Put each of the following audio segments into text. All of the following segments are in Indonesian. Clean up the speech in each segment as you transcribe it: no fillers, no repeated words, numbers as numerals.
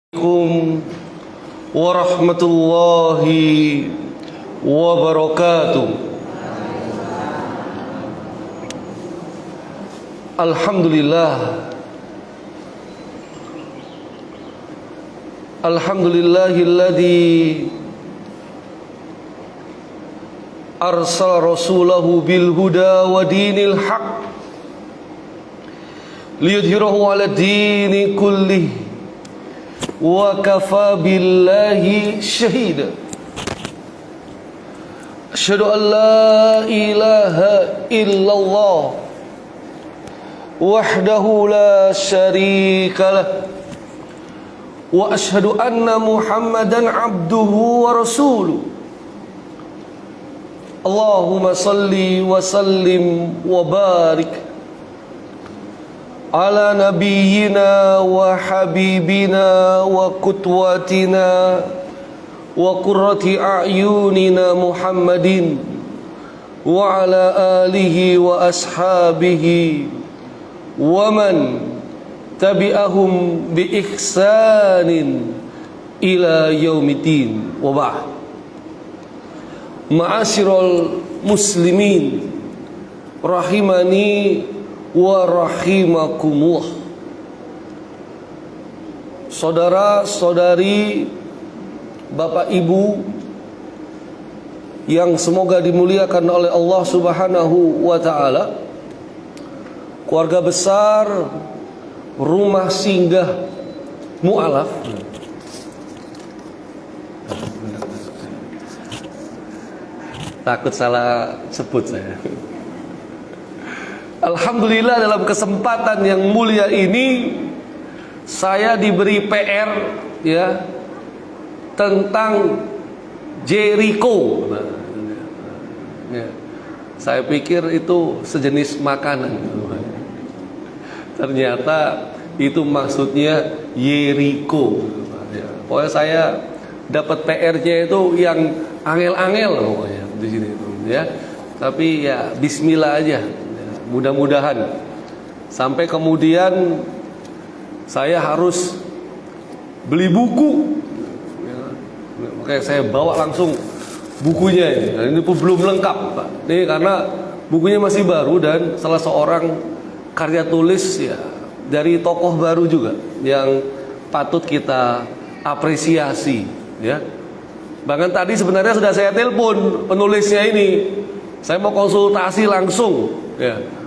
Assalamualaikum warahmatullahi wabarakatuh. Alhamdulillah. Alhamdulillahilladzi arsala rasulahu bil huda wa dinil haq liyudhhirahu 'ala dini kullih wa kafa billahi syahida. Asyhadu an la ilaha illallah wahdahu la syarika lah wa asyhadu anna Muhammadan abduhu wa rasuluh. Allahumma salli wa sallim wa barik ala nabiyyina wa habibina wa qudwatina wa qurrati a'yunina Muhammadin wa ala alihi wa ashabihi wa man tabi'ahum bi ihsanin ila yaumiddin wa ba'd. Ma'asyiral muslimin rahimani wa rahimakumullah. Saudara-saudari, Bapak Ibu yang semoga dimuliakan oleh Allah Subhanahu wa taala, keluarga besar Rumah Singgah Mu'alaf. Takut salah sebut saya. Alhamdulillah, dalam kesempatan yang mulia ini saya diberi PR ya tentang Jericho. Ya, saya pikir itu sejenis makanan. Ternyata itu maksudnya Jericho. Ya, pokoknya saya dapat PR-nya itu yang angel-angel pokoknya di sini itu ya. Tapi ya bismillah aja. Mudah-mudahan sampai kemudian saya harus beli buku ya, makanya saya bawa langsung bukunya ini. Dan ini pun belum lengkap Pak. Ini karena bukunya masih baru dan salah seorang karya tulis ya dari tokoh baru juga yang patut kita apresiasi ya. Bahkan tadi sebenarnya sudah saya telepon penulisnya ini. Saya mau konsultasi langsung ya.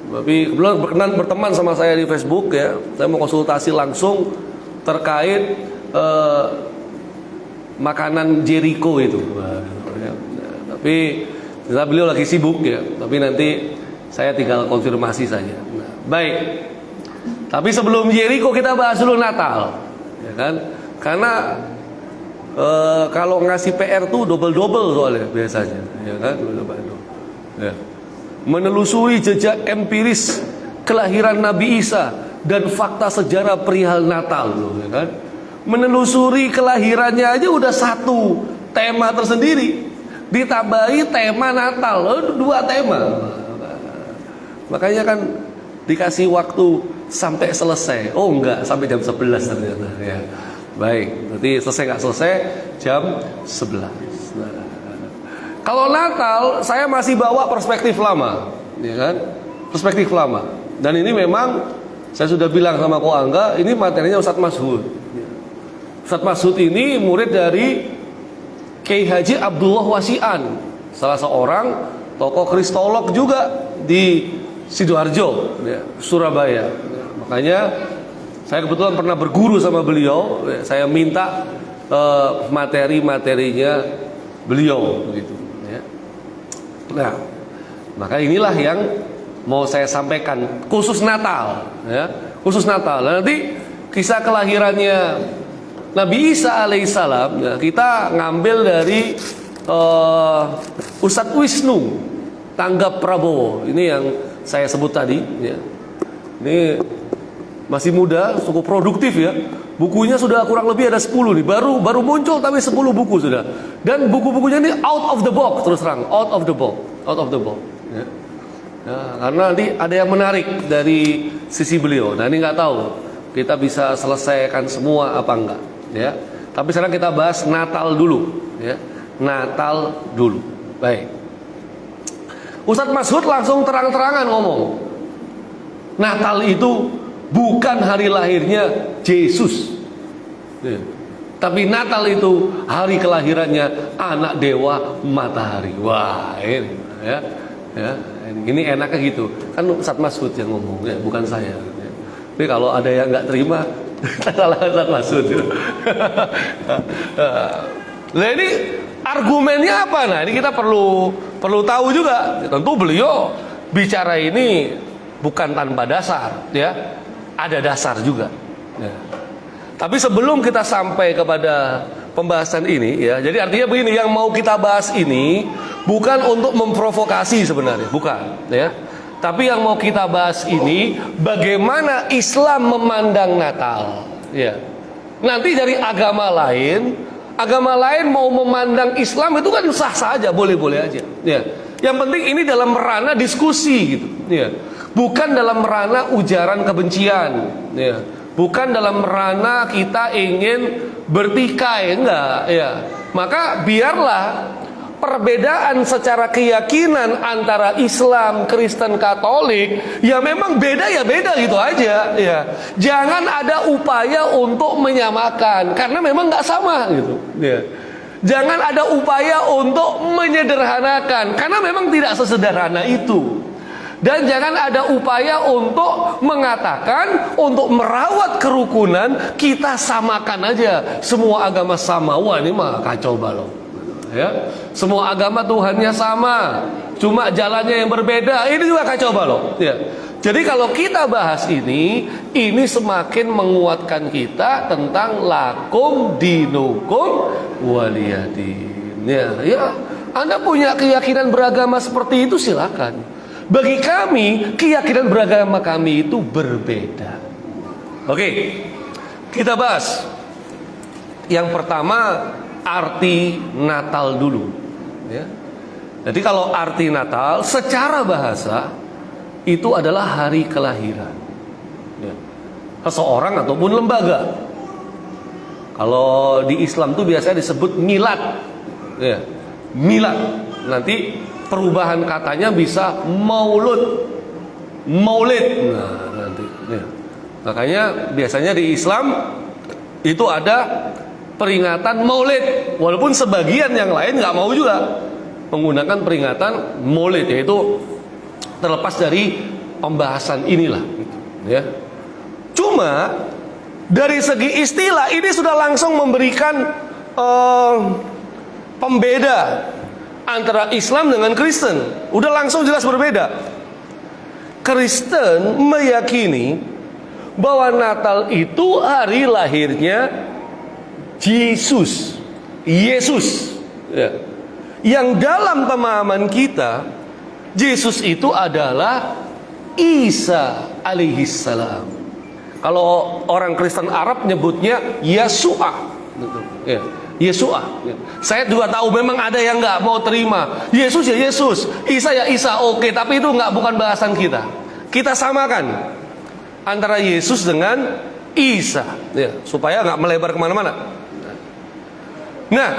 Tapi kebetulan berkenan berteman sama saya di Facebook ya. Saya mau konsultasi langsung terkait makanan Jericho itu. Ya. Tapi beliau lagi sibuk ya. Tapi nanti saya tinggal konfirmasi saja. Nah, baik. Tapi sebelum Jericho kita bahas dulu Natal, ya kan? Karena kalau ngasih PR tuh double soalnya biasanya, ya kan? Ya. Menelusuri jejak empiris kelahiran Nabi Isa dan fakta sejarah perihal Natal, ya kan? Menelusuri kelahirannya aja udah satu tema tersendiri, ditambahi tema Natal, dua tema. Makanya kan dikasih waktu sampai selesai. Oh enggak, sampai jam 11 ternyata ya. Baik, berarti selesai nggak selesai jam 11. Nah, kalau Natal saya masih bawa perspektif lama, ya kan? Perspektif lama. Dan ini memang saya sudah bilang sama Ko Angga, ini materinya Ustadz Mashud. Ustadz Mashud ini murid dari Kiai Haji Abdullah Wasi'an, salah seorang tokoh kristolog juga di Sidoarjo, ya, Surabaya. Ya, makanya saya kebetulan pernah berguru sama beliau. Ya, saya minta materi-materinya beliau, begitu. Ya. Nah, maka inilah yang mau saya sampaikan khusus Natal, ya, khusus Natal. Nanti kisah kelahirannya Nabi Isa alaihissalam, ya, kita ngambil dari Ustadz Wisnu Tanggap Prabowo. Ini yang saya sebut tadi. Ya. Ini masih muda, cukup produktif ya. Bukunya sudah kurang lebih ada 10 nih. Baru muncul tapi 10 buku sudah. Dan buku-bukunya ini out of the box, terus terang, out of the box. Ya. Ya, karena nanti ada yang menarik dari sisi beliau. Nah ini nggak tahu kita bisa selesaikan semua apa enggak, ya. Tapi sekarang kita bahas Natal dulu, ya. Natal dulu. Baik. Ustadz Mas'ud langsung terang-terangan ngomong, Natal itu bukan hari lahirnya Yesus, ya. Tapi Natal itu hari kelahirannya anak dewa matahari. Wah, ini, ya, ya. Ini enaknya gitu. Kan Ustadz Mas'ud yang ngomong, ya, bukan saya. Ya. Tapi kalau ada yang nggak terima, salah Ustadz Mas'ud. Nah, ini argumennya apa? Nah, ini kita perlu tahu juga. Tentu beliau bicara ini bukan tanpa dasar, ya. Ada dasar juga. Ya. Tapi sebelum kita sampai kepada pembahasan ini, ya, jadi artinya begini, yang mau kita bahas ini bukan untuk memprovokasi sebenarnya, bukan, ya. Tapi yang mau kita bahas ini bagaimana Islam memandang Natal, ya. Nanti dari agama lain mau memandang Islam itu kan sah-sah aja, boleh-boleh aja, ya. Yang penting ini dalam ranah diskusi gitu, ya. Bukan dalam ranah ujaran kebencian, ya. Bukan dalam ranah kita ingin bertikai, enggak, ya. Maka biarlah perbedaan secara keyakinan antara Islam, Kristen, Katolik, ya memang beda ya beda gitu aja, ya. Jangan ada upaya untuk menyamakan karena memang nggak sama gitu, ya. Jangan ada upaya untuk menyederhanakan karena memang tidak sesederhana itu. Dan jangan ada upaya untuk mengatakan, untuk merawat kerukunan, kita samakan aja. Semua agama sama. Wah, ini mah kacau balau, ya. Semua agama Tuhannya sama, cuma jalannya yang berbeda. Ini juga kacau balau, ya. Jadi kalau kita bahas ini semakin menguatkan kita tentang lakum dinukum waliyadin. Ya, Anda punya keyakinan beragama seperti itu, silakan. Bagi kami, keyakinan beragama kami itu berbeda. Oke, kita bahas. Yang pertama, arti Natal dulu, ya. Jadi kalau arti Natal secara bahasa itu adalah hari kelahiran, ya, seseorang ataupun lembaga. Kalau di Islam itu biasanya disebut milad, ya. Milad. Nanti perubahan katanya bisa maulid. Nah, nanti, ya. Makanya biasanya di Islam itu ada peringatan maulid, walaupun sebagian yang lain nggak mau juga menggunakan peringatan maulid, yaitu terlepas dari pembahasan inilah, gitu, ya. Cuma dari segi istilah ini sudah langsung memberikan pembeda antara Islam dengan Kristen. Udah langsung jelas berbeda. Kristen meyakini bahwa Natal itu hari lahirnya Yesus, ya. Yang dalam pemahaman kita Yesus itu adalah Isa alaihissalam. Kalau orang Kristen Arab nyebutnya Yesua, ya. Yesua. Saya juga tahu memang ada yang nggak mau terima. Yesus ya Yesus, Isa ya Isa, oke. Tapi itu bukan bahasan kita. Kita samakan antara Yesus dengan Isa, ya, supaya nggak melebar kemana-mana. Nah,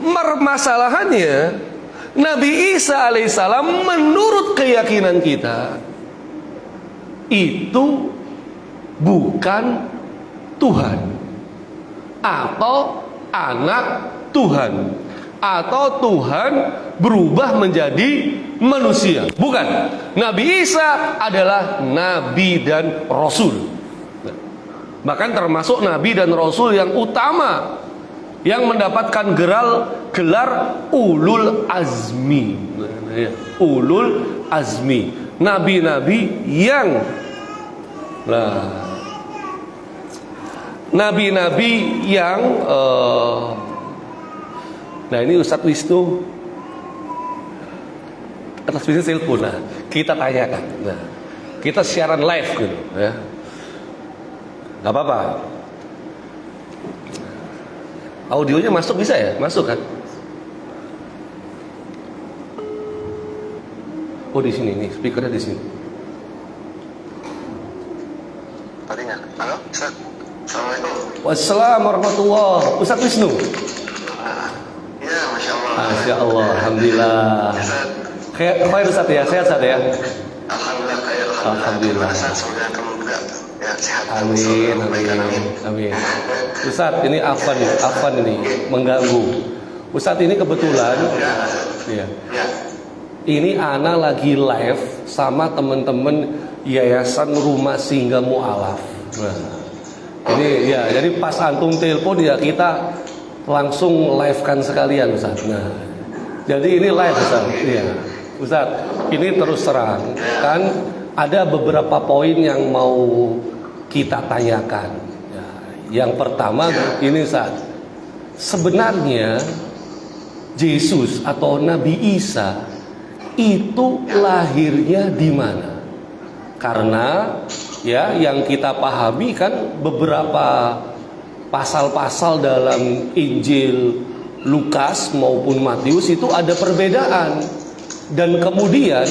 permasalahannya Nabi Isa alaihissalam menurut keyakinan kita itu bukan Tuhan atau anak Tuhan, atau Tuhan berubah menjadi manusia. Bukan. Nabi Isa adalah nabi dan rasul. Bahkan termasuk nabi dan rasul yang utama, yang mendapatkan gelar ulul azmi. Ulul azmi, nabi-nabi yang nabi-nabi yang nah ini Ustadz Wisnu atas bisnis telepon, nah kita tanyakan, nah kita siaran live gitu, ya, nggak apa-apa. Audionya masuk bisa ya, masuk kan? Oh di sini nih, speakernya di sini. Tadi nggak? Halo? Ustaz, Assalamualaikum. Wassalamualaikum warahmatullahi. Ustaz Wisnu. Ya, Masya Allah. Masya Allah, Alhamdulillah. Khair Ustaz ya, sehat Ustaz ya. Alhamdulillah, khair. Alhamdulillah. Semoga kamu juga ya, sehat. Amin, amin. Ustaz, ini Afan ini mengganggu. Ustaz ini kebetulan, ya. Ini Ana lagi live sama teman-teman Yayasan Rumah Singgah Mu'alaf. Nah, ini ya, jadi pas antum telepon ya kita langsung live-kan sekalian Ustaz. Nah, jadi ini live Ustaz. Iya. Ustaz, ini terus terang kan ada beberapa poin yang mau kita tanyakan. Ya, yang pertama ini Ustaz. Sebenarnya Yesus atau Nabi Isa itu lahirnya di mana? Karena ya yang kita pahami kan beberapa pasal-pasal dalam Injil Lukas maupun Matius itu ada perbedaan. Dan kemudian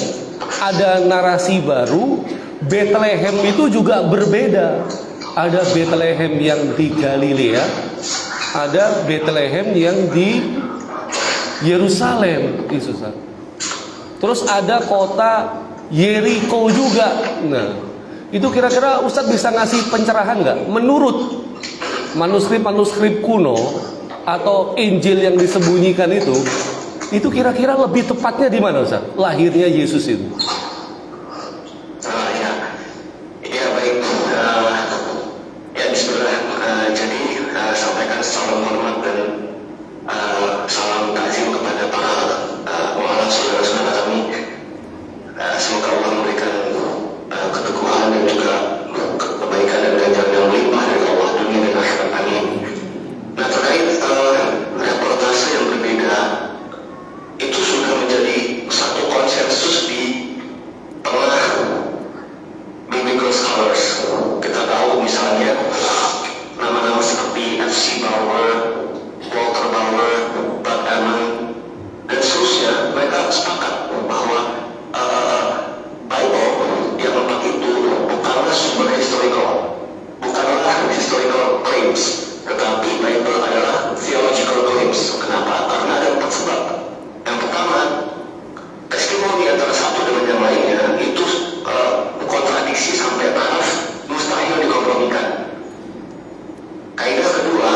ada narasi baru, Bethlehem itu juga berbeda. Ada Bethlehem yang di Galilea, ada Bethlehem yang di Yerusalem, Yesus. Terus ada kota Yeriko juga. Nah, itu kira-kira Ustadz bisa ngasih pencerahan nggak? Menurut manuskrip kuno atau Injil yang disembunyikan itu kira-kira lebih tepatnya di mana Ustadz? Lahirnya Yesus itu? Ya baik. Ya Bismillah. Jadi sampaikan salam hormat dan salam takzim kepada para mualaf saudara-saudara kami. Semoga Allah memberikan keteguhan dan juga kebaikan dan ganjaran yang melimpah dari Allah dunia dan akhirat. Amin. Nah, terkait reportase yang berbeda itu sudah menjadi satu konsensus di tengah biblical scholars. Kita tahu misalnya nama-nama seperti F.C. Bauer, Walter Bauer, Bud Ehrman, dan seterusnya, mereka sepakat bahwa Bible yang empat itu bukanlah sumber historical claims, tetapi Bible adalah theological claims. Kenapa? Karena ada empat sebab. Yang pertama, testimoni antara satu dengan yang lainnya itu kontradiksi sampai taraf mustahil dikompromikan. Kaidah kedua,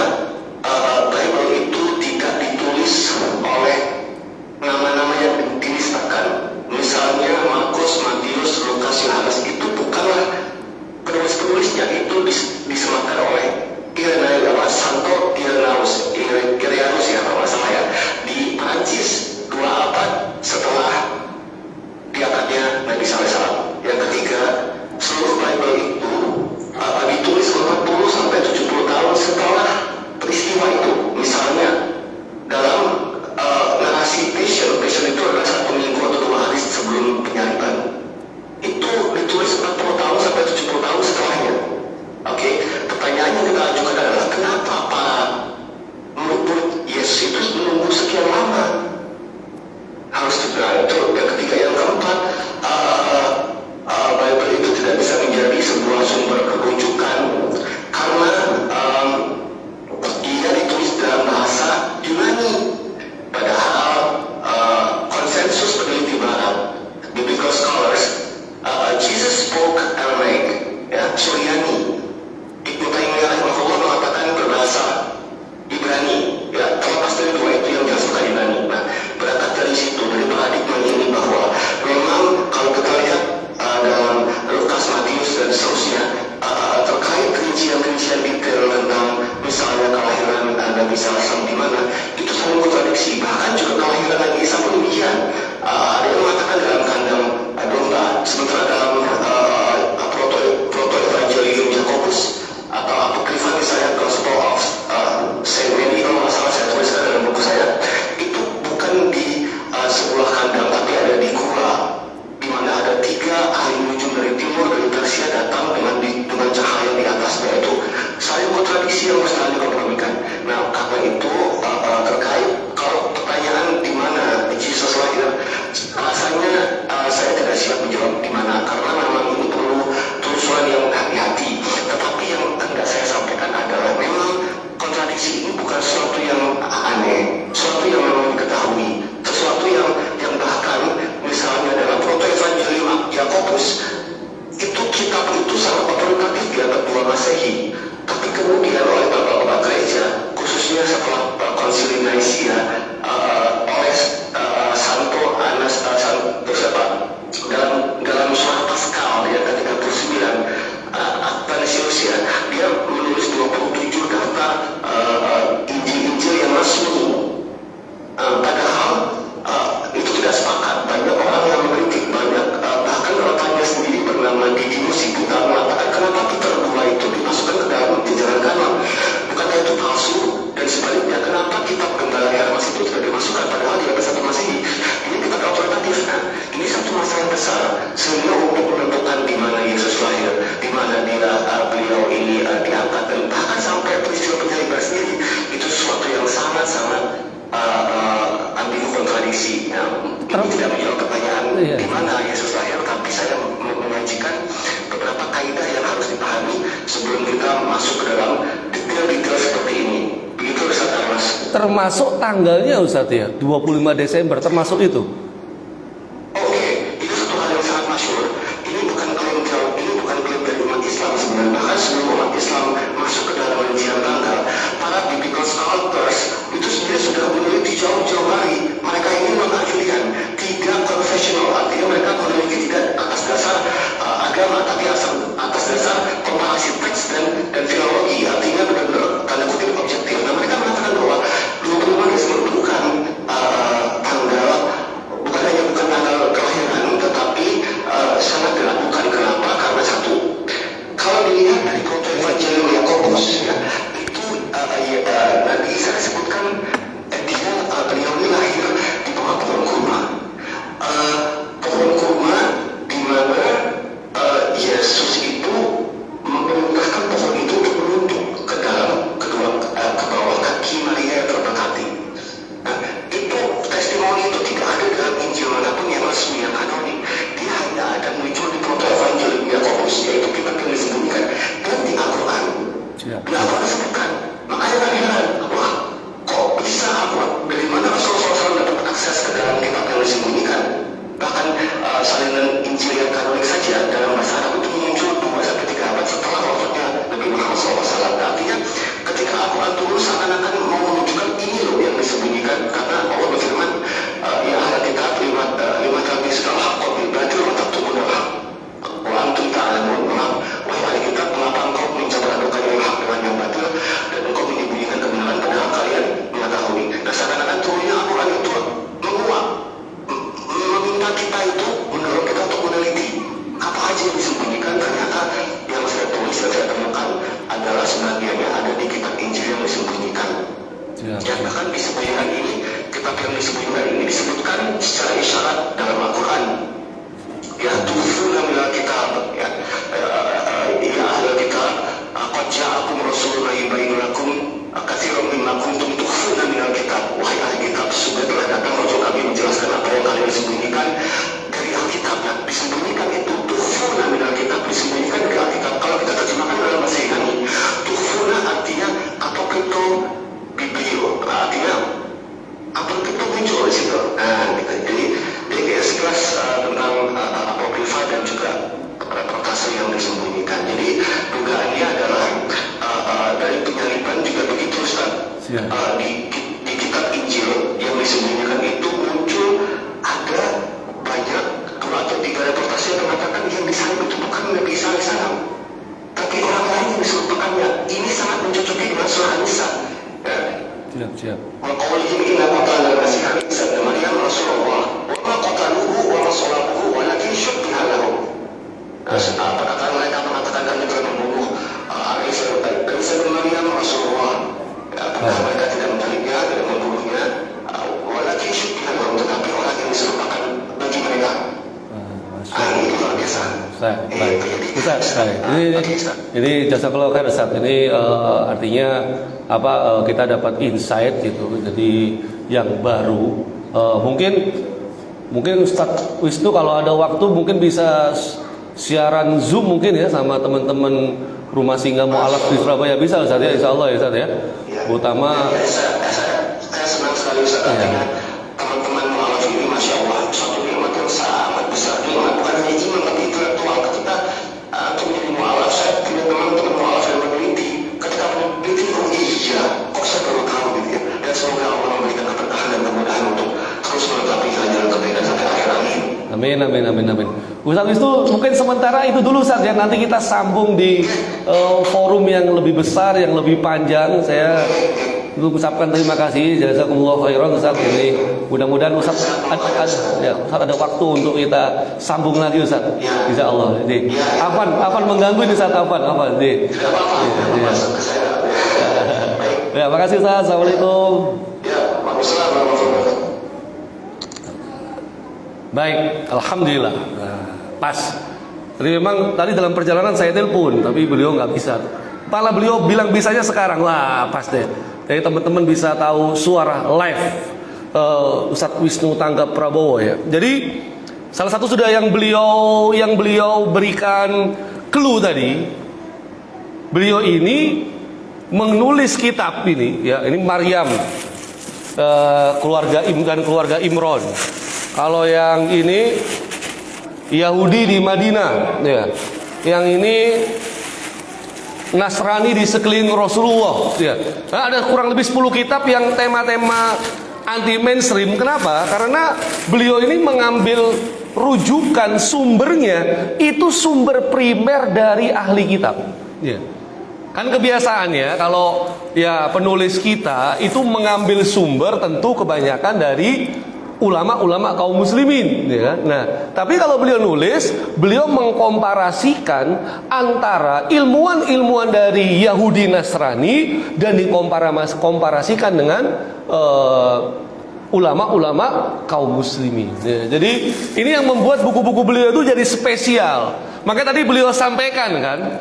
bukan sesuatu yang aneh, sesuatu yang memang diketahui, sesuatu yang bahkan misalnya dalam Proto-Evangelium Yakobus itu kitab itu sangat otoritatif di abad 2 Masehi, tapi kemudian oleh bapak-bapak gereja khususnya setelah konsili Nicaea oleh Santo dalam surat Paskal ya ke-39 Athanasius ya, dia menulis 27 daftar Injil-Injil yang resmi. Padahal itu tidak sepakat. Banyak orang yang mengkritik, bahkan rekannya sendiri bernama Didimus Sibuta mengatakan kenapa Peter II itu dimasukkan ke dalam jajaran kanon, bukankah itu palsu? Dan sebaliknya, kenapa kitab Gembala Hermas itu tidak dimasukkan padahal di abad 1 Masehi? Ini kitab otoritatif. Nah, ini satu masalah yang besar sehingga untuk menentukan di mana Yesus lahir, di mana beliau ini diangkat, dan bahkan sampai peristiwa penyaliban sendiri itu sesuatu yang sangat-sangat ambigu kontradiksi. Ini tidak menjawab pertanyaan di mana Yesus lahir, tapi saya menyajikan beberapa kaidah yang harus dipahami sebelum kita masuk ke dalam detail-detail seperti ini. Begitu Ustaz Armas. Termasuk tanggalnya Ustaz ya, 25 Desember termasuk itu. Oke, itu satu hal yang sangat masyhur. Ini bukan klaim dari umat Islam sebenarnya. Bahkan sebelum umat Islam masuk ke dalam rincian tanggal, para biblical scholars itu sendiri sudah meneliti jauh-jauh hari. Mereka ingin mengajukan tidak konfesional, artinya mereka meneliti tidak atas dasar agama, tapi atas dasar komparasi teks dan filologi, artinya benar-benar tanda kutip objektif. Nah, mereka mengatakan bahwa 25 Desember bukan tanggal, bukan tanggal kelahiran, tetapi sangat dilakukan. Kenapa? Karena satu, kalau dilihat dari Proto-Evangelium Yakobus ya, itu nanti saya sebutkan beliau ini lahir di bawah pohon kurma. Pohon kurma di mana Yesus itu memerintahkan pohon itu untuk menunduk ke dalam ke bawah kaki Maria yang terberkati. Nah, itu testimoni itu tidak ada dalam Injil manapun yang resmi, yang kanonik. Dia hanya ada muncul di Proto-Evangelium Yakobus, yaitu kitab yang disembunyikan, dan di Al-Quran. Di Al-Quran disebutkan. Makanya kan heran, wah kok bisa dari mana Rasulullah SAW dapat akses ke dalam kitab yang disembunyikan? Bahkan salinan Injil yang kanonik saja dalam bahasa Arab itu muncul 2-3 abad setelah wafatnya Nabi Muhammad SAW. Artinya ketika Al-Quran turun seakan-akan mau menunjukkan ini loh yang disembunyikan, karena Allah berfirman ya ahli kitab lima kali sudah hakot berarti orang tak tunggu dah wa antum ta'lamun. Wahai ahli kitab, mengapa engkau mencampur adukan yang hak dengan yang batil dan engkau menyembunyikan kebenaran padahal kalian mengetahui. Nah, seakan-akan turunnya Al-Quran itu menguap, meminta kita itu, mendorong kita untuk meneliti apa aja yang disembunyikan. Ternyata yang saya tulis dan saya temukan adalah sebagiannya ada di kitab Injil yang disembunyikan. Yang bahkan disembunyikan ini, kitab yang disembunyikan ini disebutkan secara isyarat dalam Al-Quran. Ya, tufuna minal kitab, ya ahli kitab, qad ja'akum rasulun yubayyinu lakum katsiran mimma kuntum tukhfuna minal kitab. Wahai ahli kitab, sudah telah datang rasul kami menjelaskan apa yang kalian sembunyikan dari Alkitab. Nah, disembunyikan itu tukhfuna minal kitab, disembunyikan dari Alkitab. Kalau kita terjemahkan dalam bahasa Yunani, tukhfuna artinya apokrypto biblio, artinya apokrypto muncul di situ. Nah, jadi dia sekelas tentang apokrifa dan juga protase yang disembunyikan. Jadi dugaannya adalah dari penyaliban juga begitu Ustaz. Di kitab Injil yang disembunyikan itu muncul ada banyak 2 atau 3 reportase yang mengatakan yang disalib itu bukan Nabi Isa AS, tapi orang lain yang diserupakannya. Ini sangat mencocoki dengan surah An-Nisa. Siap. Wa qawlihim inna qatala al-Masih Isa ibn Maryam Rasulullah wa ma qataluhu wa ma salabuhu walakin syubbiha lahum. Apakah mereka mengatakan kami telah membunuh Isa bin Maryam Rasulullah? Apakah mereka tidak mencarinya, tidak membunuhnya? Walakin syubbiha lahum, tetapi orang yang diserupakan bagi mereka. Ini luar biasa. Ustaz, ini jazakallahu khair Ustaz. Ini artinya apa, kita dapat insight gitu. Jadi yang baru, mungkin Ustaz Wisnu kalau ada waktu mungkin bisa siaran Zoom mungkin ya sama teman-teman rumah singgah mu'alaf di Surabaya bisa Ustaz ya, insya Allah ya Ustaz ya. Utama Saya senang sekali Ustaz dengan teman-teman mu'alaf ini, Masya Allah, suatu nikmat yang sangat besar. Nikmat bukan hanya iman tapi intelektual. Ketika untuk menjadi mu'alaf, saya punya teman-teman mu'alaf yang meneliti. Ketika meneliti, oh iya, kok saya baru tahu gitu ya. Dan semoga Allah memberikan keberkahan dan kemudahan untuk terus menetapi jalan kebaikan sampai akhir. Amin. Amin, amin, amin, amin. Ustaz itu mungkin sementara itu dulu Ustaz ya. Nanti kita sambung di forum yang lebih besar, yang lebih panjang. Saya ucapkan terima kasih, jazakumullah khairan Ustaz. Jadi mudah-mudahan Ustaz ada waktu untuk kita sambung lagi Ustaz. Insya Allah. Jadi Afan mengganggu ini Ustaz, Afan. Jadi, ya, makasih Ustaz. Assalamualaikum. Ya, Waalaikumsalam. Baik, alhamdulillah. Pas. Jadi memang tadi dalam perjalanan saya telepon, tapi beliau nggak bisa. Malah beliau bilang bisanya sekarang. Wah, pas deh. Jadi teman-teman bisa tahu suara live Ustadz Wisnu Tanggap Prabowo ya. Jadi salah satu sudah yang beliau berikan clue tadi. Beliau ini menulis kitab ini ya. Ini Maryam, keluarga Imron. Kalau yang ini Yahudi di Madinah ya. Yang ini Nasrani di sekeliling Rasulullah ya. Nah, ada kurang lebih 10 kitab yang tema-tema anti mainstream. Kenapa? Karena beliau ini mengambil rujukan sumbernya itu sumber primer dari ahli kitab ya. Kan kebiasaannya kalau ya penulis kita itu mengambil sumber tentu kebanyakan dari ulama-ulama kaum muslimin ya. Nah, tapi kalau beliau nulis, beliau mengkomparasikan antara ilmuwan-ilmuwan dari Yahudi Nasrani dan dikomparasikan dengan ulama-ulama kaum muslimin ya. Jadi ini yang membuat buku-buku beliau itu jadi spesial. Maka tadi beliau sampaikan kan,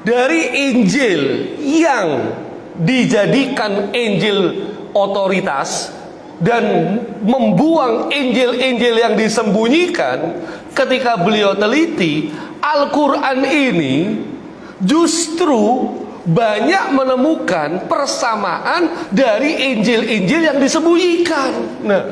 dari Injil yang dijadikan Injil otoritas dan membuang Injil-Injil yang disembunyikan, ketika beliau teliti, Al-Quran ini justru banyak menemukan persamaan dari Injil-Injil yang disembunyikan. Nah,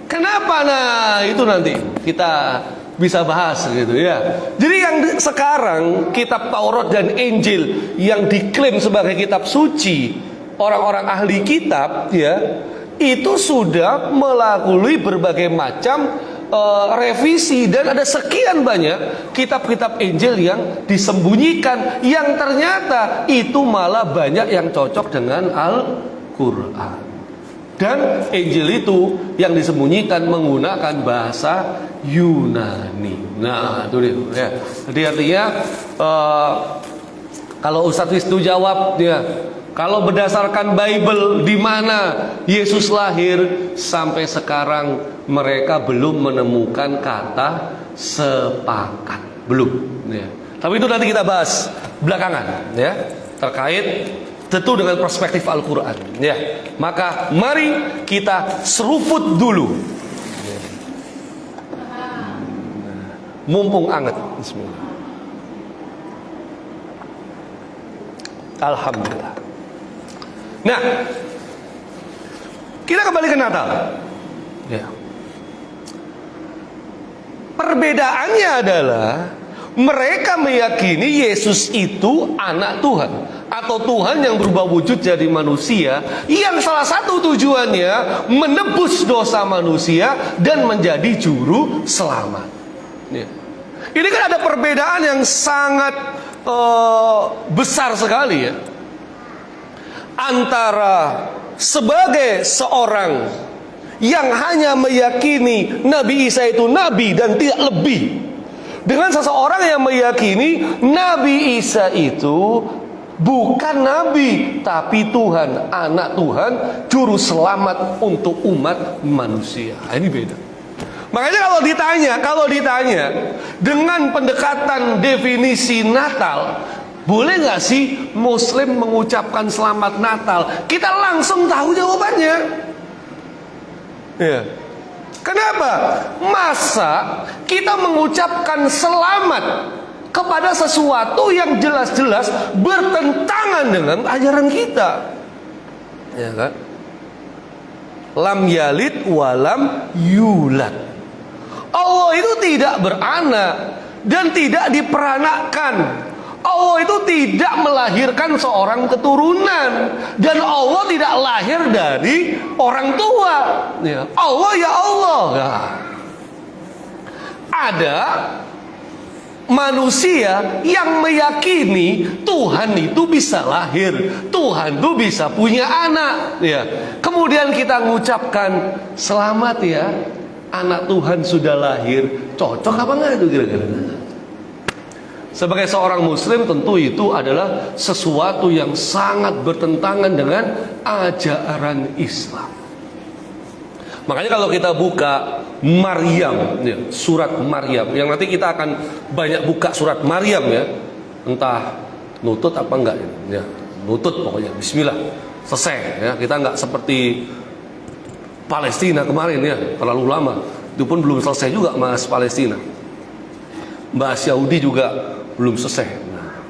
kenapa? Nah, itu nanti kita bisa bahas gitu ya. Jadi yang sekarang kitab Taurat dan Injil yang diklaim sebagai kitab suci orang-orang ahli kitab ya, itu sudah melalui berbagai macam revisi dan ada sekian banyak kitab-kitab Injil yang disembunyikan yang ternyata itu malah banyak yang cocok dengan Al-Quran. Dan Injil itu yang disembunyikan menggunakan bahasa Yunani. Nah, itu dia. Jadi artinya kalau Ustadz Wisnu jawab dia, kalau berdasarkan Bible di mana Yesus lahir, sampai sekarang mereka belum menemukan kata sepakat, belum. Ya. Tapi itu nanti kita bahas belakangan, ya, terkait tentu dengan perspektif Al-Quran. Ya, maka mari kita seruput dulu, ya. Mumpung anget. Bismillah. Alhamdulillah. Nah, kita kembali ke Natal. Ya. Perbedaannya adalah mereka meyakini Yesus itu anak Tuhan atau Tuhan yang berubah wujud jadi manusia, yang salah satu tujuannya menebus dosa manusia dan menjadi juru selamat. Ya. Ini kan ada perbedaan yang sangat besar sekali ya, antara sebagai seorang yang hanya meyakini Nabi Isa itu nabi dan tidak lebih, dengan seseorang yang meyakini Nabi Isa itu bukan nabi tapi Tuhan, anak Tuhan, juru selamat untuk umat manusia. Ini beda. Makanya kalau ditanya dengan pendekatan definisi Natal, boleh nggak sih Muslim mengucapkan selamat Natal? Kita langsung tahu jawabannya. Ya. Kenapa? Masa kita mengucapkan selamat kepada sesuatu yang jelas-jelas bertentangan dengan ajaran kita. Ya kan? Lam yalid walam yulad. Allah itu tidak beranak dan tidak diperanakkan. Allah itu tidak melahirkan seorang keturunan, dan Allah tidak lahir dari orang tua. Ya. Allah ya Allah. Nah, ada manusia yang meyakini Tuhan itu bisa lahir, Tuhan itu bisa punya anak. Ya. Kemudian kita mengucapkan selamat ya, anak Tuhan sudah lahir. Cocok apa enggak itu kira-kira? Sebagai seorang muslim tentu itu adalah sesuatu yang sangat bertentangan dengan ajaran Islam. Makanya kalau kita buka Maryam, ya, surat Maryam, yang nanti kita akan banyak buka surat Maryam ya, entah nutut apa enggak ya, nutut pokoknya, bismillah, selesai ya. Kita enggak seperti Palestina kemarin ya, terlalu lama, itu pun belum selesai juga mas Palestina. Bahas Yahudi juga belum selesai. Nah,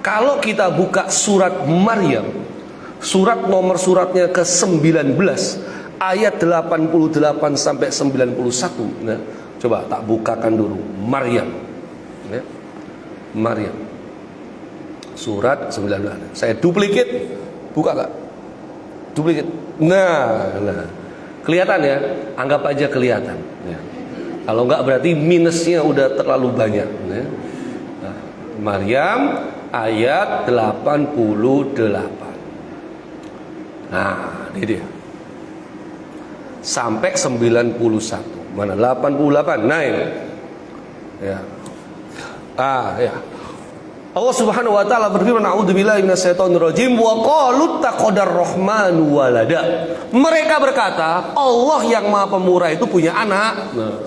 kalau kita buka surat Maryam, surat nomor suratnya ke-19, ayat 88 sampai 91. Nah, coba tak bukakan dulu Maryam. Ya. Maryam. Surat 19. Saya duplikat, buka Kak. Duplikat. Nah. Kelihatan ya? Anggap aja kelihatan. Ya. Kalau enggak berarti minusnya udah terlalu banyak. Ya. Nah, Maryam ayat 88. Nah, ini dia. Sampai 91. Mana 88? Nah ini. Ya. Ya. Allah Subhanahu wa taala berfirman, "A'udzubillahi minasyaitonirrajim wa qalu taqaddar rahmanu walada." Mereka berkata, Allah yang Maha Pemurah itu punya anak. Nah.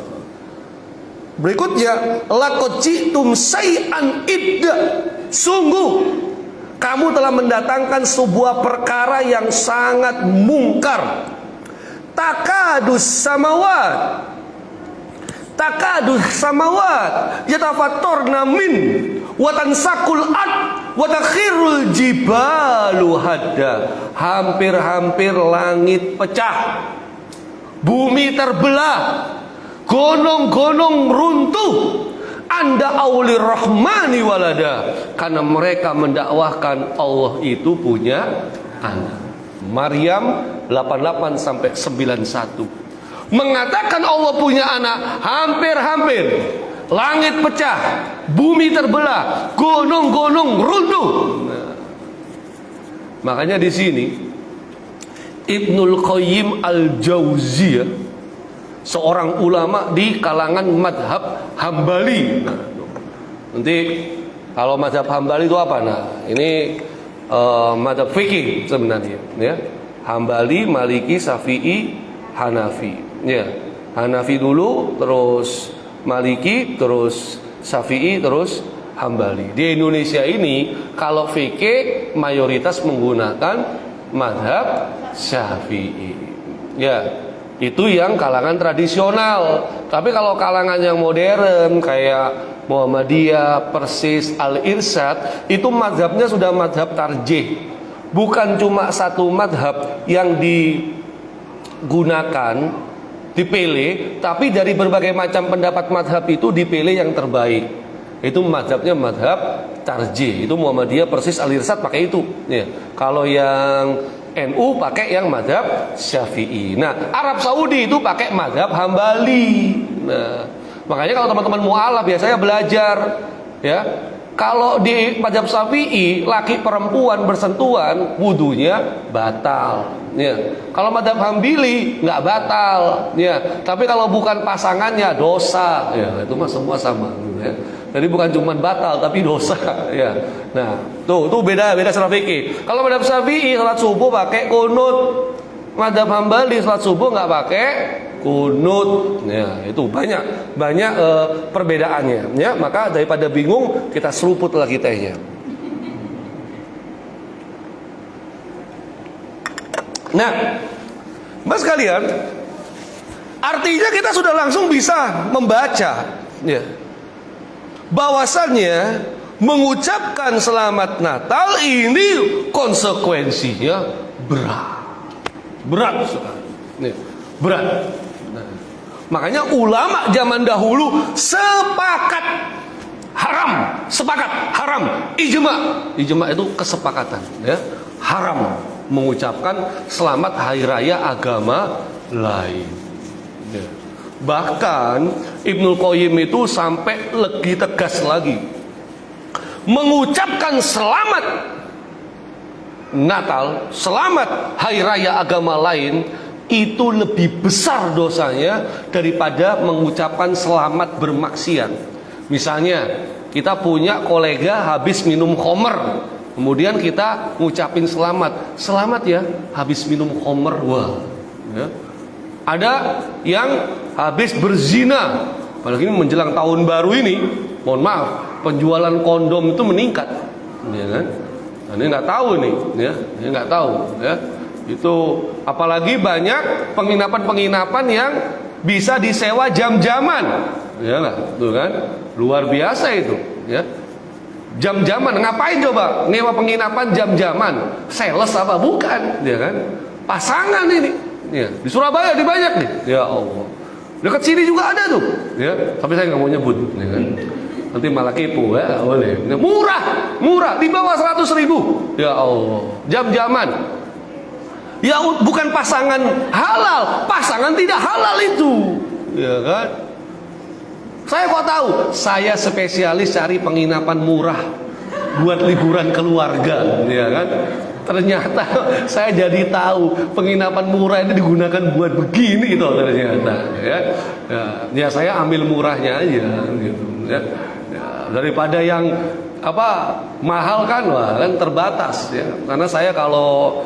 Berikutnya, laqad ji'tum syai'an idda. Sungguh kamu telah mendatangkan sebuah perkara yang sangat mungkar. Takadus samawat yatafattarna min wa tansaqul ard wa takhirul jibalu hadda. Hampir-hampir langit pecah, bumi terbelah, gonong-gonong runtuh. Anda aulir rahmani walada, karena mereka mendakwahkan Allah itu punya anak. Maryam 88 sampai 91 mengatakan Allah punya anak. Hampir-hampir langit pecah, bumi terbelah, gonong-gonong runtuh. Nah, makanya di sini Ibnul Qayyim Al-Jauziyah, seorang ulama di kalangan madhab Hambali. Nah, nanti kalau madhab Hambali itu apa? Nah, ini madhab fikih sebenarnya ya. Hambali, Maliki, Syafi'i, Hanafi ya. Hanafi dulu, terus Maliki, terus Syafi'i, terus Hambali. Di Indonesia ini kalau fikih mayoritas menggunakan madhab Syafi'i ya. Itu yang kalangan tradisional. Tapi kalau kalangan yang modern kayak Muhammadiyah, Persis, Al-Irsyad, itu madhabnya sudah madhab tarjih. Bukan cuma satu madhab yang digunakan, dipilih, tapi dari berbagai macam pendapat madhab itu dipilih yang terbaik. Itu madhabnya madhab tarjih. Itu Muhammadiyah, Persis, Al-Irsyad pakai itu ya. Kalau yang NU pakai yang madhab Syafi'i. Nah, Arab Saudi itu pakai madhab Hambali. Nah, makanya kalau teman-teman mu'alaf biasanya belajar ya, kalau di madhab Syafi'i laki perempuan bersentuhan wudunya batal ya. Kalau madhab Hambali nggak batal ya, tapi kalau bukan pasangannya dosa ya. Itu mah semua sama ya. Jadi bukan cuma batal tapi dosa ya. Nah, tuh beda secara fikih. Kalau madhab Syafi'i salat subuh pakai kunut, madhab Hambali salat subuh nggak pakai kunut. Ya, itu banyak perbedaannya ya. Maka daripada bingung, kita seruput lagi tehnya. Nah, Mas kalian, artinya kita sudah langsung bisa membaca ya. bahwasannya mengucapkan selamat Natal ini konsekuensinya berat sekali. Nih, berat. Nah, makanya ulama zaman dahulu sepakat haram, ijma itu kesepakatan, ya, haram mengucapkan selamat hari raya agama lain. Ya. Bahkan Ibnul Qayyim itu sampai lebih tegas lagi, mengucapkan selamat Natal, selamat hari raya agama lain itu lebih besar dosanya daripada mengucapkan selamat bermaksiat. Misalnya kita punya kolega habis minum khamr, kemudian kita ngucapin selamat ya habis minum khamr, wah, ya. Ada yang habis berzina, apalagi ini menjelang tahun baru ini, mohon maaf, penjualan kondom itu meningkat, ya kan? Nah, ini nggak tahu nih, ya, ini nggak tahu, ya. Itu apalagi banyak penginapan-penginapan yang bisa disewa jam-jaman, ya nggak, tuh kan, luar biasa itu, ya. Jam-jaman, ngapain coba nyewa penginapan jam-jaman? Sales apa? Bukan, ya kan? Pasangan ini. Ya, di Surabaya di banyak nih. Ya Allah. Dekat sini juga ada tuh. Ya, tapi saya nggak mau nyebut. Ya kan? Nanti malah kepo, ya boleh. Murah, di bawah 100.000. Ya Allah. Jam-jaman. Ya bukan pasangan halal, pasangan tidak halal itu. Ya kan? Saya kok tahu? Saya spesialis cari penginapan murah buat liburan keluarga, ya kan? Ternyata saya jadi tahu penginapan murah ini digunakan buat begini itu ternyata, ya saya ambil murahnya aja gitu, ya. Daripada yang mahal kan, wah, kan terbatas, ya. Karena saya kalau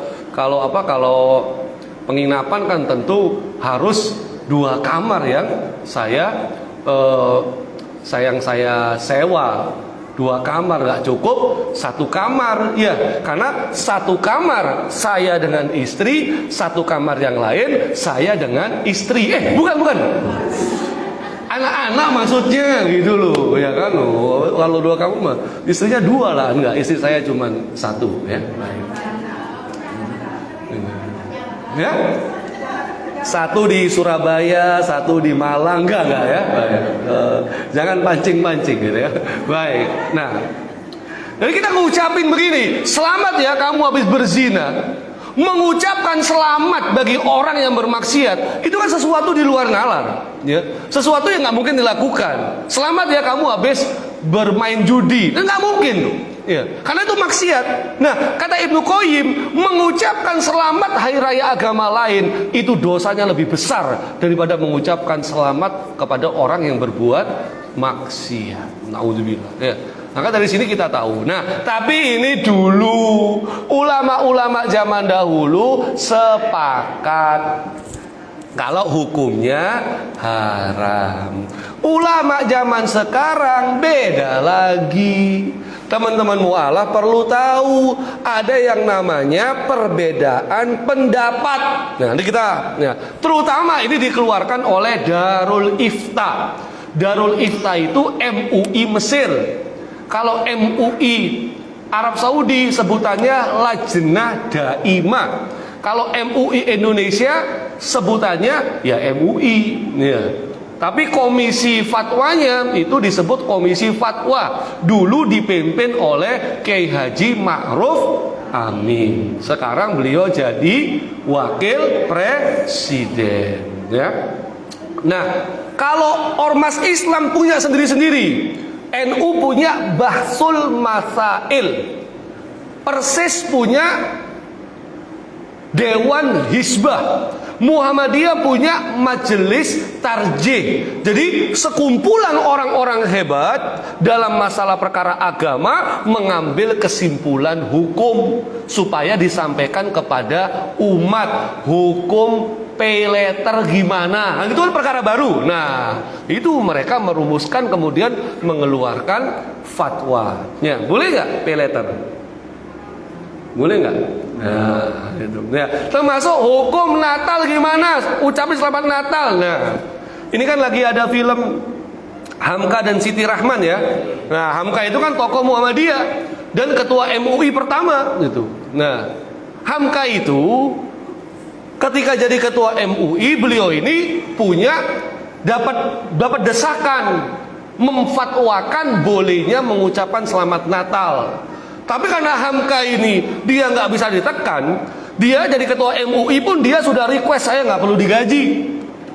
penginapan kan tentu harus 2 kamar yang saya sewa. 2 kamar nggak cukup, 1 kamar, ya, karena 1 kamar saya dengan istri, 1 kamar yang lain saya dengan istri. Bukan, anak-anak maksudnya gitu loh, ya kan? Kalau 2 kamar mah istrinya 2 lah, enggak, istri saya cuma 1, ya. Ya. 1 di Surabaya, 1 di Malang, enggak ya. Jangan pancing-pancing gitu ya. Baik. Nah, jadi kita ngucapin begini, selamat ya kamu habis berzina. Mengucapkan selamat bagi orang yang bermaksiat itu kan sesuatu di luar nalar, ya. Sesuatu yang nggak mungkin dilakukan. Selamat ya kamu habis bermain judi, nggak mungkin. Ya, karena itu maksiat. Nah, kata Ibnu Qayyim, mengucapkan selamat hari raya agama lain itu dosanya lebih besar daripada mengucapkan selamat kepada orang yang berbuat maksiat. Naudzubillah. Ya. Maka dari sini kita tahu. Nah, tapi ini dulu ulama-ulama zaman dahulu sepakat kalau hukumnya haram. Ulama zaman sekarang beda lagi. Teman-teman mu'alaf perlu tahu ada yang namanya perbedaan pendapat. Nah, nanti kita, ya, terutama ini dikeluarkan oleh Darul Ifta. Darul Ifta itu MUI Mesir. Kalau MUI Arab Saudi sebutannya Lajnah Daimah. Kalau MUI Indonesia sebutannya ya MUI, ya. Tapi komisi fatwanya itu disebut komisi fatwa. Dulu dipimpin oleh Kiai Haji Ma'ruf Amin. Sekarang beliau jadi wakil presiden, ya. Nah, kalau ormas Islam punya sendiri-sendiri, NU punya Bahsul Masail, Persis punya Dewan Hizbah, Muhammadiyah punya Majelis Tarjih. Jadi sekumpulan orang-orang hebat dalam masalah perkara agama mengambil kesimpulan hukum supaya disampaikan kepada umat. Hukum pay letter gimana? Nah, itu kan perkara baru. Nah, itu mereka merumuskan kemudian mengeluarkan fatwa. Ya, boleh nggak pay letter? Boleh nggak? Nah, itu. Ya, termasuk hukum Natal gimana? Ucapin selamat Natal. Nah, ini kan lagi ada film Hamka dan Siti Rahman ya. Nah, Hamka itu kan tokoh Muhammadiyah dan ketua MUI pertama gitu. Nah, Hamka itu ketika jadi ketua MUI, beliau ini dapat desakan memfatwakan bolehnya mengucapkan selamat Natal. Tapi karena Hamka ini dia nggak bisa ditekan, dia jadi ketua MUI pun dia sudah request, saya nggak perlu digaji.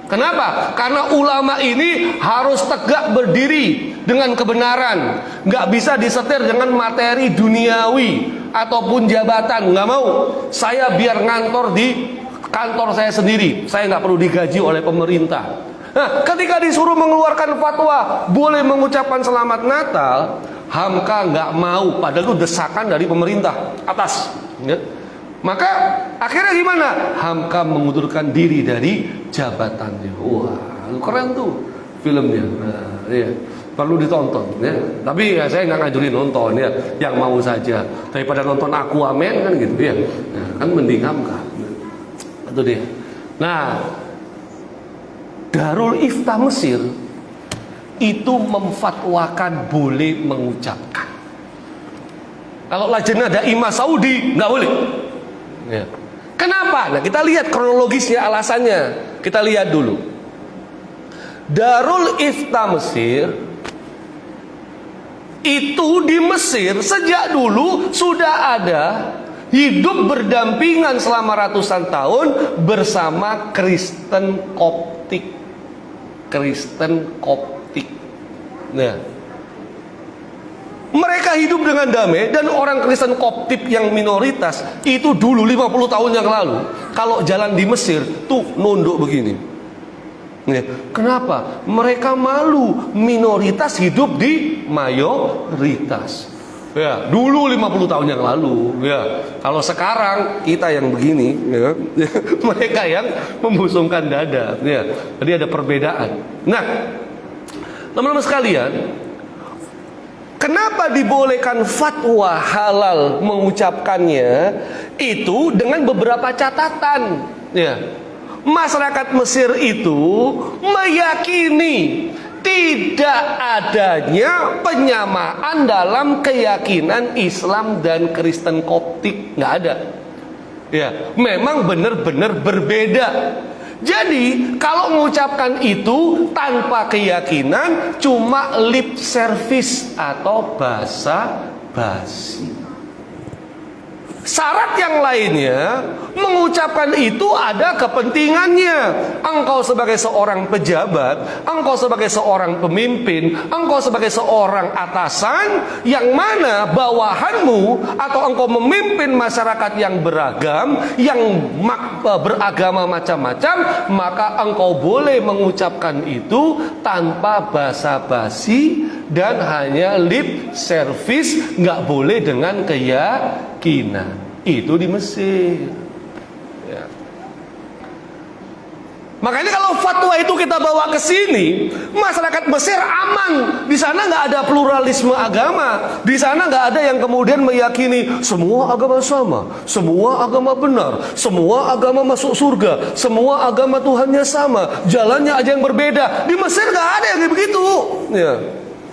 Kenapa? Karena ulama ini harus tegak berdiri dengan kebenaran, nggak bisa disetir dengan materi duniawi ataupun jabatan. Nggak mau. Saya biar ngantor di kantor saya sendiri, saya nggak perlu digaji oleh pemerintah. Nah, ketika disuruh mengeluarkan fatwa boleh mengucapkan selamat Natal, Hamka nggak mau, padahal itu desakan dari pemerintah atas. Ya. Maka akhirnya gimana? Hamka mengundurkan diri dari jabatannya. Wah, keren tuh filmnya. Nah, ya. Perlu ditonton ya. Tapi ya, saya nggak ngajurin nonton ya, yang mau saja. Daripada nonton Aquaman kan gitu ya. Nah, kan mending Hamka. Itu dia. Nah, Darul Iftah Mesir itu memfatwakan boleh mengucapkan. Kalau lajnah daimah Saudi nggak boleh. Ya. Kenapa? Nah, kita lihat kronologisnya, alasannya. Kita lihat dulu. Darul Iftah Mesir itu di Mesir sejak dulu sudah ada, hidup berdampingan selama ratusan tahun bersama Kristen Koptik. Kristen Koptik. Nah, mereka hidup dengan damai, dan orang Kristen Koptik yang minoritas itu dulu 50 tahun yang lalu kalau jalan di Mesir tuh nunduk begini. Ya. Kenapa? Mereka malu minoritas hidup di mayoritas. Ya, dulu 50 tahun yang lalu. Ya, kalau sekarang kita yang begini, ya, mereka yang membusungkan dada. Ya, jadi ada perbedaan. Nah, teman-teman sekalian, kenapa dibolehkan fatwa halal mengucapkannya itu dengan beberapa catatan? Ya. Masyarakat Mesir itu meyakini tidak adanya penyamaan dalam keyakinan Islam dan Kristen Koptik, nggak ada. Ya, memang benar-benar berbeda. Jadi kalau mengucapkan itu tanpa keyakinan, cuma lip service atau basa basi. Syarat yang lainnya, mengucapkan itu ada kepentingannya. Engkau sebagai seorang pejabat, engkau sebagai seorang pemimpin, engkau sebagai seorang atasan, yang mana bawahanmu atau engkau memimpin masyarakat yang beragam, yang beragama macam-macam, maka engkau boleh mengucapkan itu tanpa basa-basi dan hanya lip service, nggak boleh dengan keyakinan. Itu di Mesir. Ya. Makanya kalau fatwa itu kita bawa ke sini, masyarakat Mesir aman. Di sana nggak ada pluralisme agama. Di sana nggak ada yang kemudian meyakini semua agama sama, semua agama benar, semua agama masuk surga, semua agama Tuhannya sama, jalannya aja yang berbeda. Di Mesir nggak ada yang begitu. Ya.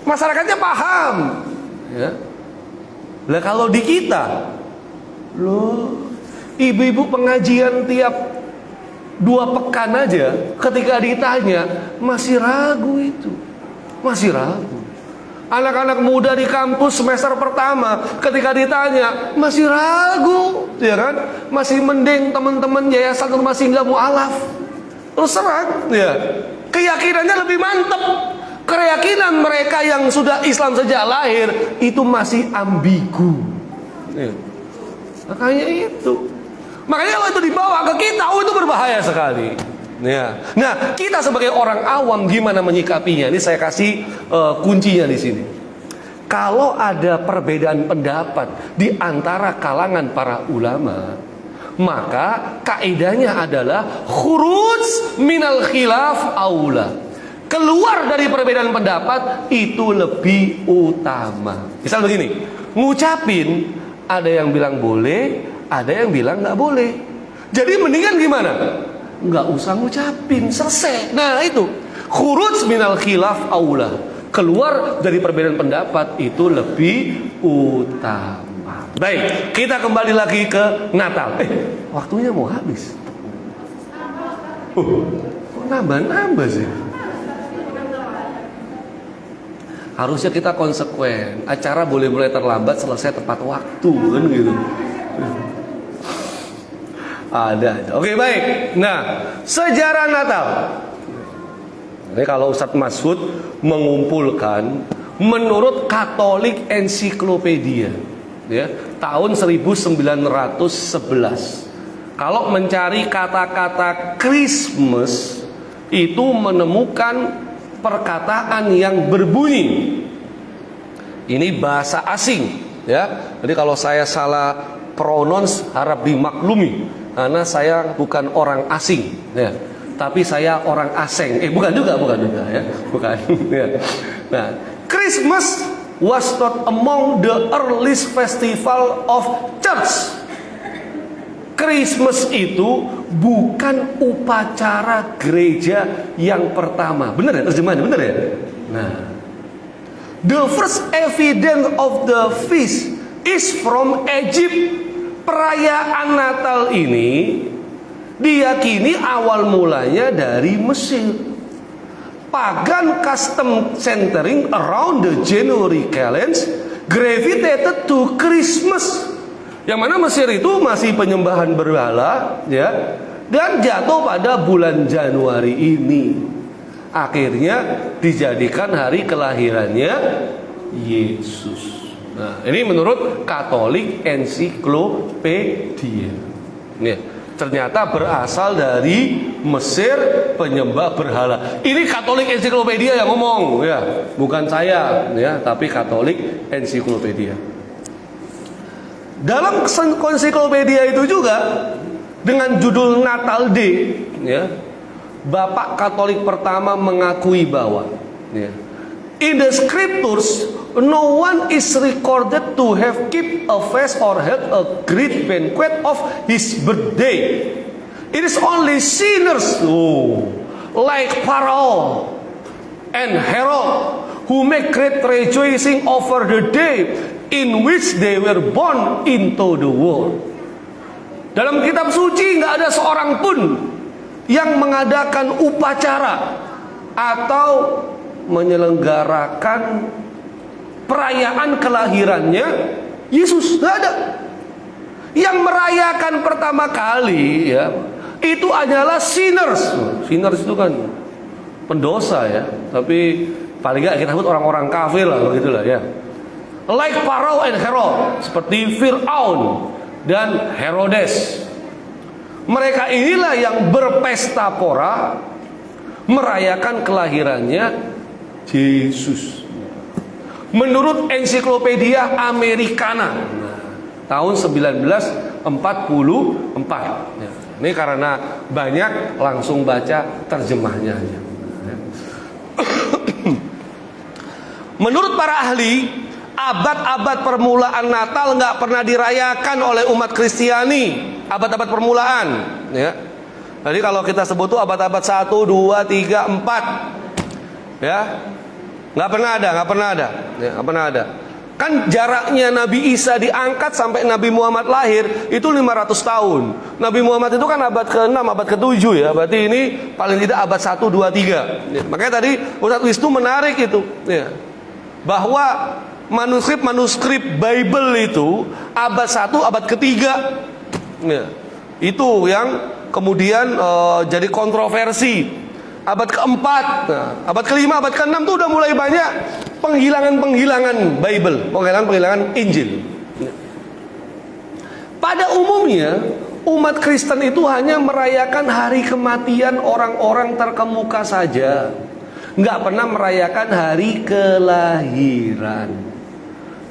Masyarakatnya paham. Ya. Lah kalau di kita, loh, ibu-ibu pengajian tiap 2 pekan aja ketika ditanya masih ragu itu. Masih ragu. Anak-anak muda di kampus semester pertama ketika ditanya masih ragu, ya kan? Masih mending teman-teman yayasan rumah singgah mu'alaf. Terus terang, ya. Keyakinannya lebih mantap. Keyakinan mereka yang sudah Islam sejak lahir itu masih ambigu. Ya. Makanya itu. Makanya kalau itu dibawa ke kita, itu berbahaya sekali. Ya. Nah, kita sebagai orang awam gimana menyikapinya? Ini saya kasih kuncinya di sini. Kalau ada perbedaan pendapat di antara kalangan para ulama, maka kaidahnya adalah khuruj minal khilaf aula. Keluar dari perbedaan pendapat itu lebih utama. Misal begini, ngucapin ada yang bilang boleh, ada yang bilang nggak boleh. Jadi mendingan gimana? Nggak usah ngucapin, selesai. Nah itu khuruj minal khilaf aula. keluar dari perbedaan pendapat itu lebih utama. Baik, kita kembali lagi ke Natal. Waktunya mau habis. Kok nambah-nambah sih? Harusnya kita konsekuen. Acara boleh mulai terlambat, selesai tepat waktu, kan gitu. Ada. Oke, baik. Nah, sejarah Natal. Ini kalau Ustadz Masud mengumpulkan menurut Katolik Ensiklopedia, ya, tahun 1911. Kalau mencari kata-kata Christmas itu menemukan perkataan yang berbunyi, ini bahasa asing, ya. Jadi kalau saya salah pronounce harap dimaklumi, karena saya bukan orang asing, ya. Tapi saya orang asing. Bukan juga ya. Bukan. Ya. Nah, Christmas was not among the earliest festival of church. Christmas itu bukan upacara gereja yang pertama. Benar ya terjemahannya? Benar ya? Nah, the first evidence of the feast is from Egypt. Perayaan Natal ini diyakini awal mulanya dari Mesir. Pagan custom centering around the January calends gravitated to Christmas. Yang mana Mesir itu masih penyembahan berhala, ya, dan jatuh pada bulan Januari ini. Akhirnya dijadikan hari kelahirannya Yesus. Nah, ini menurut Katolik Ensiklopedia. Nih, ternyata berasal dari Mesir, penyembah berhala. Ini Katolik Ensiklopedia yang ngomong, ya, bukan saya, ya, tapi Katolik Ensiklopedia. Dalam ensiklopedia itu juga dengan judul Natal Day, ya, Bapak Katolik pertama mengakui bahwa, ya, in the scriptures no one is recorded to have kept a fast or held a great banquet of his birthday. It is only sinners, like Pharaoh and Herod, who make great rejoicing over the day in which they were born into the world. Dalam kitab suci nggak ada seorang pun yang mengadakan upacara atau menyelenggarakan perayaan kelahirannya Yesus. Nggak ada. Yang merayakan pertama kali, ya, itu adalah sinners. Sinners itu kan pendosa, ya, tapi paling nggak kita sebut orang-orang kafir lah, begitulah, ya. Like Pharaoh and Herod, seperti Fir'aun dan Herodes. Mereka inilah yang berpesta pora merayakan kelahirannya Yesus. Menurut Ensiklopedia Americana, tahun 1944. Ya, ini karena banyak langsung baca terjemahnya. Menurut para ahli, abad-abad permulaan Natal nggak pernah dirayakan oleh umat Kristiani. Abad-abad permulaan, ya. Jadi kalau kita sebut tuh abad-abad 1, 2, 3, 4, ya, nggak pernah ada, ya, nggak pernah ada. Kan jaraknya Nabi Isa diangkat sampai Nabi Muhammad lahir itu 500 tahun. Nabi Muhammad itu kan abad ke-6, abad ke-7, ya. Berarti ini paling tidak abad 1, 2, 3. Ya, makanya tadi Ustadz Wisnu menarik itu, ya, bahwa manuskrip Bible itu abad 1, abad ketiga, ya, itu yang kemudian jadi kontroversi. Abad keempat, nah, abad kelima, abad keenam tuh udah mulai banyak penghilangan Bible, penghilangan Injil. Ya. Pada umumnya umat Kristen itu hanya merayakan hari kematian orang-orang terkemuka saja, nggak pernah merayakan hari kelahiran.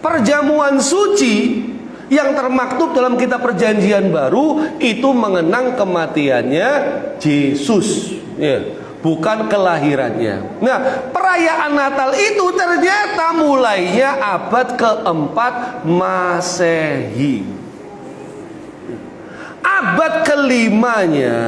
Perjamuan suci yang termaktub dalam kitab Perjanjian Baru itu mengenang kematiannya Yesus, ya, bukan kelahirannya. Nah, perayaan Natal itu ternyata mulainya abad keempat Masehi. Abad kelimanya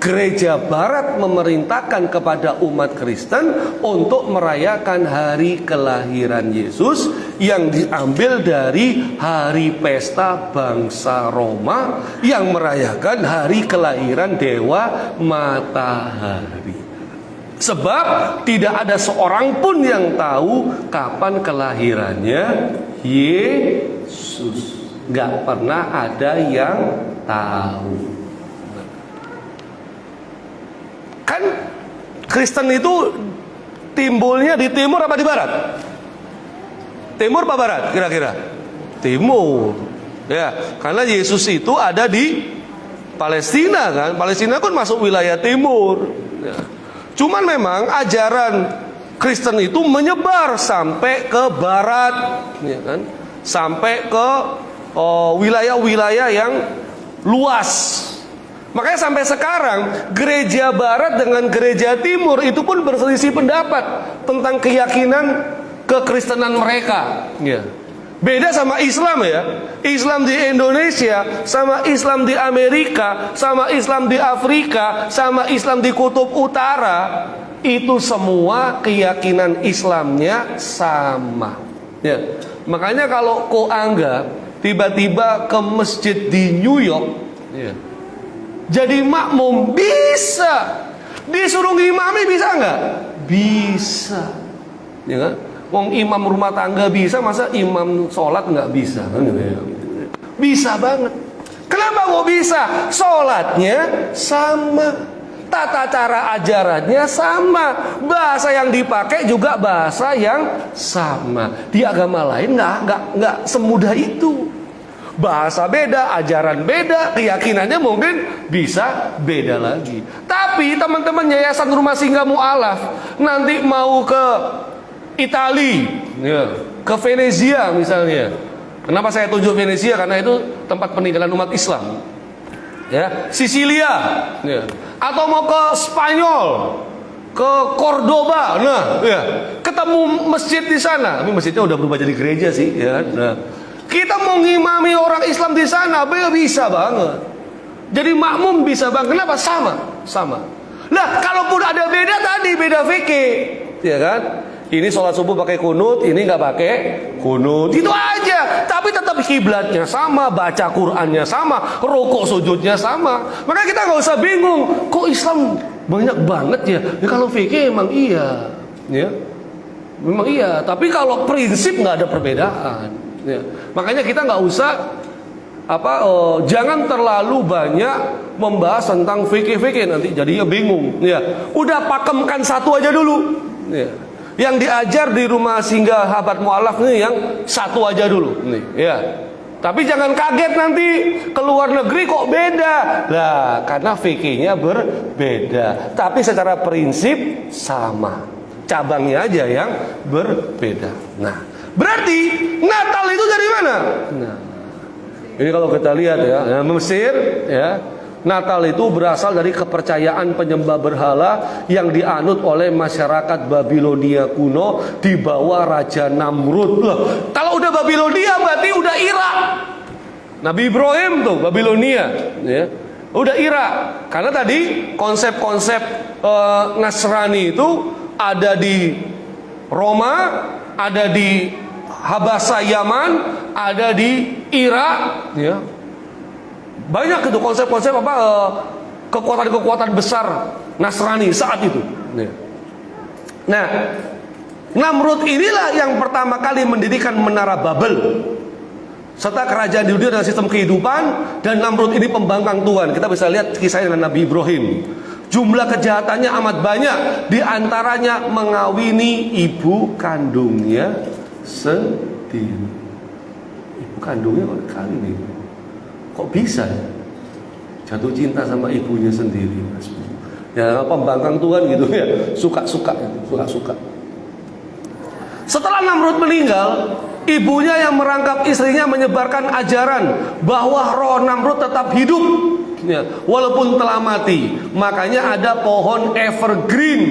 Gereja Barat memerintahkan kepada umat Kristen untuk merayakan hari kelahiran Yesus yang diambil dari hari pesta bangsa Roma yang merayakan hari kelahiran dewa matahari. Sebab tidak ada seorang pun yang tahu kapan kelahirannya Yesus. Gak pernah ada yang tahu. Kan Kristen itu timbulnya di timur apa di barat? Timur apa barat kira-kira? Timur. Ya, karena Yesus itu ada di Palestina kan. Palestina kan masuk wilayah timur. Ya. Cuman memang ajaran Kristen itu menyebar sampai ke barat, ya kan? Sampai ke wilayah-wilayah yang luas. Makanya sampai sekarang gereja barat dengan gereja timur itu pun berselisih pendapat tentang keyakinan kekristenan mereka. Ya. Beda sama Islam ya. Islam di Indonesia sama Islam di Amerika, sama Islam di Afrika, sama Islam di Kutub Utara, itu semua keyakinan Islamnya sama. Ya. Makanya kalau kau anggap tiba-tiba ke masjid di New York, ya, jadi makmum bisa, disuruh ngimami bisa nggak? Bisa, ya kan? Wong imam rumah tangga bisa, masa imam sholat nggak bisa? Bisa banget. Kenapa kok bisa? Sholatnya sama, tata cara ajarannya sama, bahasa yang dipakai juga bahasa yang sama. Di agama lain nggak semudah itu. Bahasa beda, ajaran beda, keyakinannya mungkin bisa beda lagi. Tapi teman-teman Yayasan Rumah Singgah Mu'alaf nanti mau ke Itali, ya, ke Venezia misalnya. Kenapa saya tunjuk Venezia? Karena itu tempat peninggalan umat Islam. Ya, Sisilia, ya. Atau mau ke Spanyol, ke Cordoba, nah, ya, ketemu masjid di sana. Tapi masjidnya udah berubah jadi gereja sih, ya. Nah, kita mau ngimami orang Islam di sana, bisa banget. Jadi makmum bisa banget. Kenapa? Sama. Nah, kalaupun ada beda tadi, beda fikih, ya kan? Ini sholat subuh pakai kunut, ini nggak pakai kunut. Itu aja. Tapi tetap kiblatnya sama, baca Qur'annya sama, rukuk sujudnya sama. Maka kita nggak usah bingung. Kok Islam banyak banget ya? Ya kalau fikih emang iya, ya. Memang iya. Tapi kalau prinsip nggak ada perbedaan. Ya. Makanya kita nggak usah jangan terlalu banyak membahas tentang fikih nanti jadinya bingung. Ya. Udah pakemkan satu aja dulu. Ya. Yang diajar di Rumah Singgah Habat Mu'alaf nih yang satu aja dulu nih, ya. Tapi jangan kaget nanti ke luar negeri kok beda. Lah, karena fikihnya berbeda. Tapi secara prinsip sama. Cabangnya aja yang berbeda. Nah, berarti Natal itu dari mana? Nah, ini kalau kita lihat ya, Mesir ya. Natal itu berasal dari kepercayaan penyembah berhala yang dianut oleh masyarakat Babilonia kuno di bawah Raja Namrud. Loh, kalau udah Babilonia berarti udah Irak. Nabi Ibrahim tuh Babilonia, ya. Udah Irak. Karena tadi konsep-konsep Nasrani itu ada di Roma, ada di Habasa Yaman, ada di Irak, ya. Banyak itu konsep-konsep kekuatan-kekuatan besar Nasrani saat itu. Nah, Namrud inilah yang pertama kali mendirikan menara Babel serta kerajaan di dunia dengan sistem kehidupan. Dan Namrud ini pembangkang Tuhan. Kita bisa lihat kisahnya dengan Nabi Ibrahim. Jumlah kejahatannya amat banyak. Di antaranya mengawini ibu kandungnya sendiri. Ibu kandungnya kok kawin? Kok bisa jatuh cinta sama ibunya sendiri? Ya, pembangkang Tuhan gitu ya, suka-suka. Setelah Namrud meninggal, ibunya yang merangkap istrinya menyebarkan ajaran bahwa roh Namrud tetap hidup, ya, walaupun telah mati. Makanya ada pohon evergreen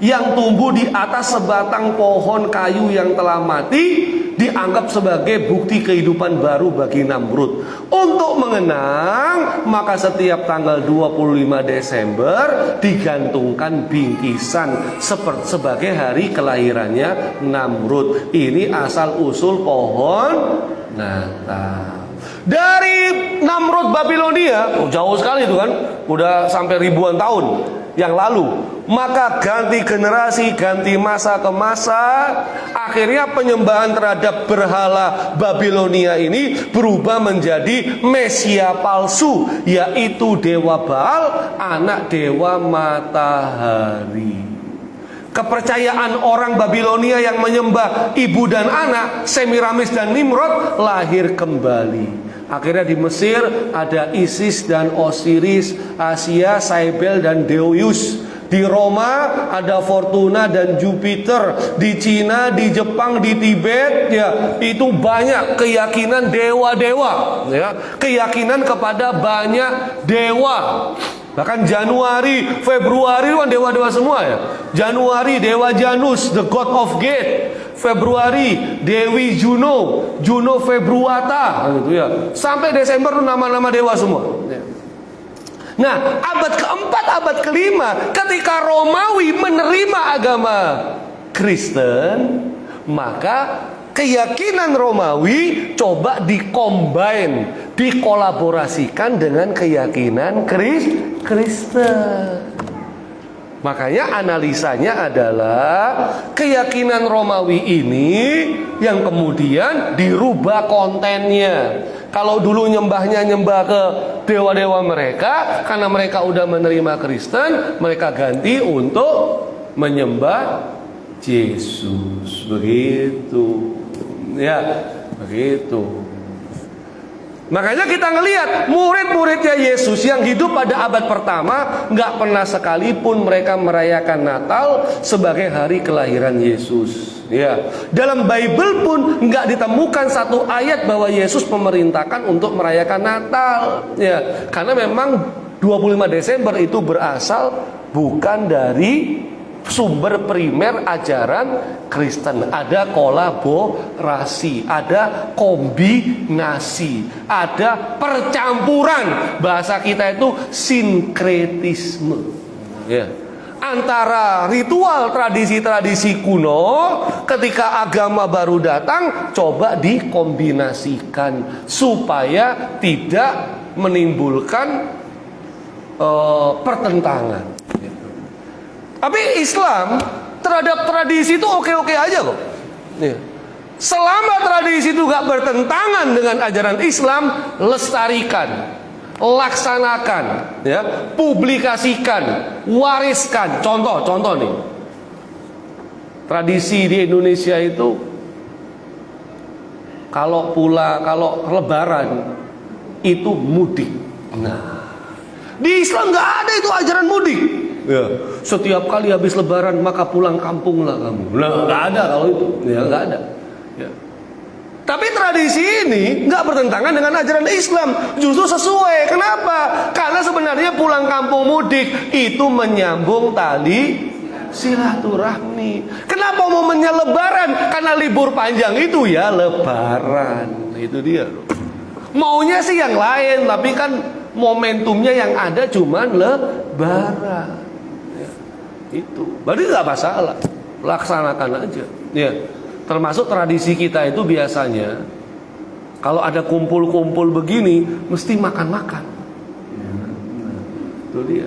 yang tumbuh di atas sebatang pohon kayu yang telah mati. dianggap sebagai bukti kehidupan baru bagi Namrud. Untuk mengenang, maka setiap tanggal 25 Desember digantungkan bingkisan sebagai hari kelahirannya Namrud. Ini asal usul pohon Natal. Dari Namrud Babilonia, jauh sekali itu kan, udah sampai ribuan tahun yang lalu. Maka ganti generasi, ganti masa ke masa, akhirnya penyembahan terhadap berhala Babilonia ini berubah menjadi mesia palsu, yaitu dewa Baal, anak dewa matahari. Kepercayaan orang Babilonia yang menyembah ibu dan anak, Semiramis dan Nimrod, lahir kembali. Akhirnya di Mesir ada Isis dan Osiris, Asia, Cybele dan Deus. Di Roma ada Fortuna dan Jupiter. Di Cina, di Jepang, di Tibet, ya itu banyak keyakinan dewa-dewa, ya, keyakinan kepada banyak dewa. Bahkan Januari, Februari kan dewa-dewa semua ya. Januari dewa Janus, the god of gate. Februari Dewi Juno, Juno Februata, gitu ya. Sampai Desember tuh nama-nama dewa semua. Nah, abad keempat, abad kelima, ketika Romawi menerima agama Kristen, maka keyakinan Romawi coba dikombin, dikolaborasikan dengan keyakinan Kristen. Makanya analisanya adalah keyakinan Romawi ini yang kemudian dirubah kontennya. Kalau dulu nyembah ke dewa-dewa mereka, karena mereka udah menerima Kristen, mereka ganti untuk menyembah Yesus. Begitu. Ya, begitu. Makanya kita ngelihat murid-muridnya Yesus yang hidup pada abad pertama nggak pernah sekalipun mereka merayakan Natal sebagai hari kelahiran Yesus. Ya, dalam Bible pun nggak ditemukan satu ayat bahwa Yesus memerintahkan untuk merayakan Natal. Ya, karena memang 25 Desember itu berasal bukan dari sumber primer ajaran Kristen. Ada kolaborasi, ada kombinasi, ada percampuran. Bahasa kita itu sinkretisme, ya, antara ritual tradisi-tradisi kuno ketika agama baru datang coba dikombinasikan supaya tidak menimbulkan pertentangan. Tapi Islam terhadap tradisi itu oke-oke aja kok. Ya. Selama tradisi itu gak bertentangan dengan ajaran Islam, lestarikan, laksanakan, ya, publikasikan, wariskan. Contoh nih, tradisi di Indonesia itu kalau Lebaran itu mudik. Nah, di Islam nggak ada itu ajaran mudik. Ya, setiap kali habis Lebaran maka pulang kampunglah kamu. Nah, nggak ada kalau itu, ya nggak ada. Ya. Tapi tradisi ini nggak bertentangan dengan ajaran Islam, justru sesuai. Kenapa? Karena sebenarnya pulang kampung mudik itu menyambung tali silaturahmi. Kenapa momennya Lebaran? Karena libur panjang itu ya Lebaran. Itu dia. Maunya sih yang lain, tapi kan momentumnya yang ada cuman Lebaran. Ya, itu. Berarti nggak masalah. Laksanakan aja. Ya. Termasuk tradisi kita itu biasanya kalau ada kumpul-kumpul begini mesti makan-makan. Ya. Itu dia.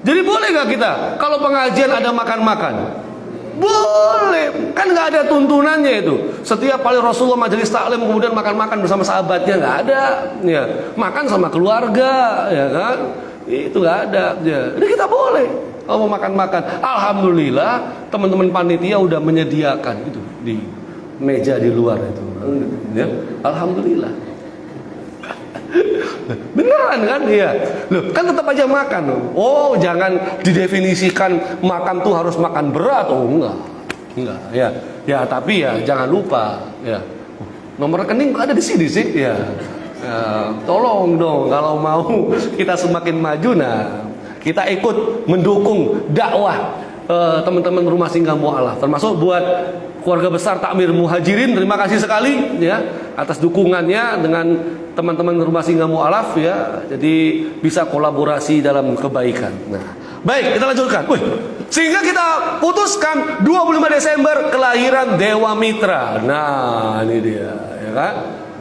Jadi boleh gak kita kalau pengajian ada makan-makan? Boleh, kan gak ada tuntunannya itu. Setiap kali Rasulullah majelis taklim kemudian makan-makan bersama sahabatnya, gak ada. Ya, makan sama keluarga, ya kan? Itu gak ada. Ya. Jadi kita boleh kalau mau makan-makan. Alhamdulillah teman-teman panitia udah menyediakan itu di meja di luar itu. Ya, alhamdulillah. Beneran kan? Iya. Loh, kan tetap aja makan loh. Oh, jangan didefinisikan makan tuh harus makan berat. Oh, enggak. Enggak, ya. Ya, tapi ya jangan lupa, ya. Nomor rekening ada di sini sih, ya. Ya, tolong dong kalau mau kita semakin maju, nah, kita ikut mendukung dakwah teman-teman Rumah Singgah Mu'alaf, termasuk buat keluarga besar Takmir Muhajirin. Terima kasih sekali ya atas dukungannya dengan teman-teman Rumah Singgah Mu'alaf ya. Jadi bisa kolaborasi dalam kebaikan. Nah, baik, kita lanjutkan. Sehingga kita putuskan 25 Desember kelahiran Dewa Mitra. Nah, ini dia ya kan.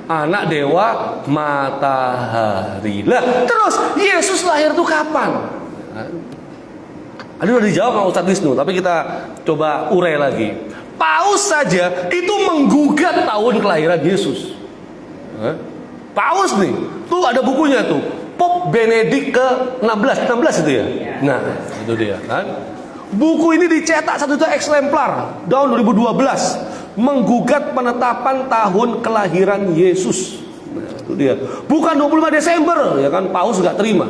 Anak dewa matahari. Lah, terus Yesus lahir itu kapan? Aduh, udah dijawab sama Ustadz Wisnu, tapi kita coba urai lagi. Paus saja itu menggugat tahun kelahiran Yesus. Paus nih, tuh ada bukunya tuh. Pop Benedict ke-16 itu ya. Nah, itu dia kan. Buku ini dicetak 1 juta eksemplar tahun 2012. Menggugat penetapan tahun kelahiran Yesus. Nah, itu dia. Bukan 25 Desember, ya kan, Paus nggak terima.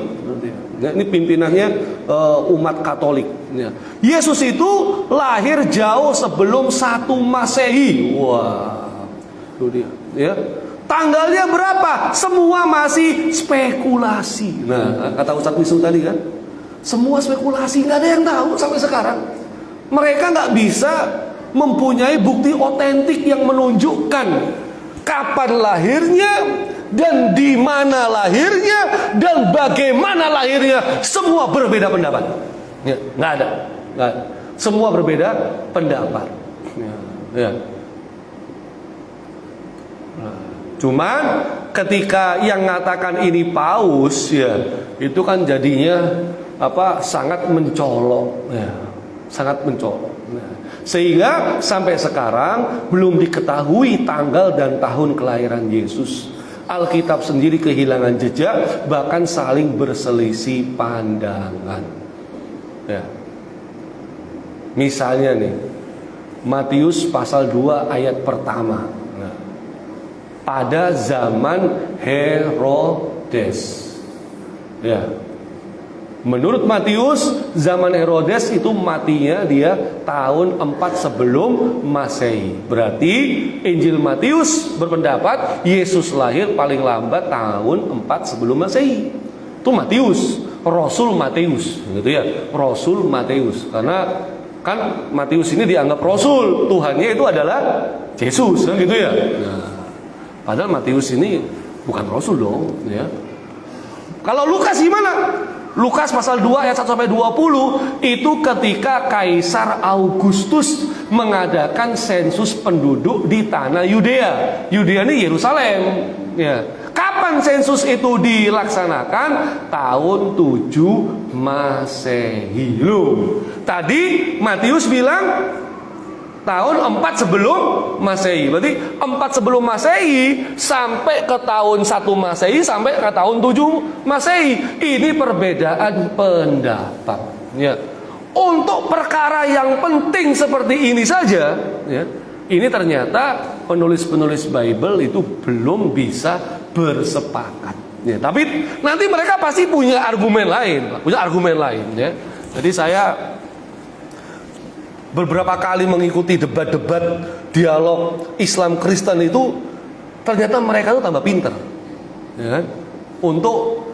Ini pimpinannya umat Katolik. Ya. Yesus itu lahir jauh sebelum 1 Masehi. Wah, itu dia. Ya. Tanggalnya berapa? Semua masih spekulasi. Nah, kata Ustadz Wisnu tadi kan, semua spekulasi, nggak ada yang tahu sampai sekarang. Mereka nggak bisa mempunyai bukti otentik yang menunjukkan kapan lahirnya dan di mana lahirnya dan bagaimana lahirnya. Semua berbeda pendapat. Ya, nggak ada. Semua berbeda pendapat. Ya. Cuman ketika yang mengatakan ini Paus ya, itu kan jadinya sangat mencolok. Ya, sangat mencolok. Nah, sehingga sampai sekarang belum diketahui tanggal dan tahun kelahiran Yesus. Alkitab sendiri kehilangan jejak, bahkan saling berselisih pandangan. Ya. Misalnya nih, Matius pasal 2 ayat pertama. Nah, pada zaman Herodes. Ya. Menurut Matius, zaman Herodes itu matinya dia tahun 4 sebelum Masehi. Berarti Injil Matius berpendapat Yesus lahir paling lambat tahun 4 sebelum Masehi. Itu Matius, Rasul Matius, gitu ya. Rasul Matius. Karena kan Matius ini dianggap rasul, Tuhannya itu adalah Yesus, gitu ya. Nah, padahal Matius ini bukan rasul dong, ya. Kalau Lukas gimana? Lukas pasal 2 ayat 1 sampai 20 itu ketika Kaisar Augustus mengadakan sensus penduduk di tanah Yudea. Yudea ini Yerusalem, ya. Kapan sensus itu dilaksanakan? Tahun 7 Masehi. Loh, tadi Matius bilang tahun 4 sebelum Masehi. Berarti 4 sebelum Masehi sampai ke tahun 1 Masehi sampai ke tahun 7 Masehi. Ini perbedaan pendapat. Ya. Untuk perkara yang penting seperti ini saja, ya, ini ternyata penulis-penulis Bible itu belum bisa bersepakat. Ya, tapi nanti mereka pasti punya argumen lain, Ya. Jadi saya beberapa kali mengikuti debat-debat dialog Islam Kristen itu, ternyata mereka itu tambah pinter, ya kan? Untuk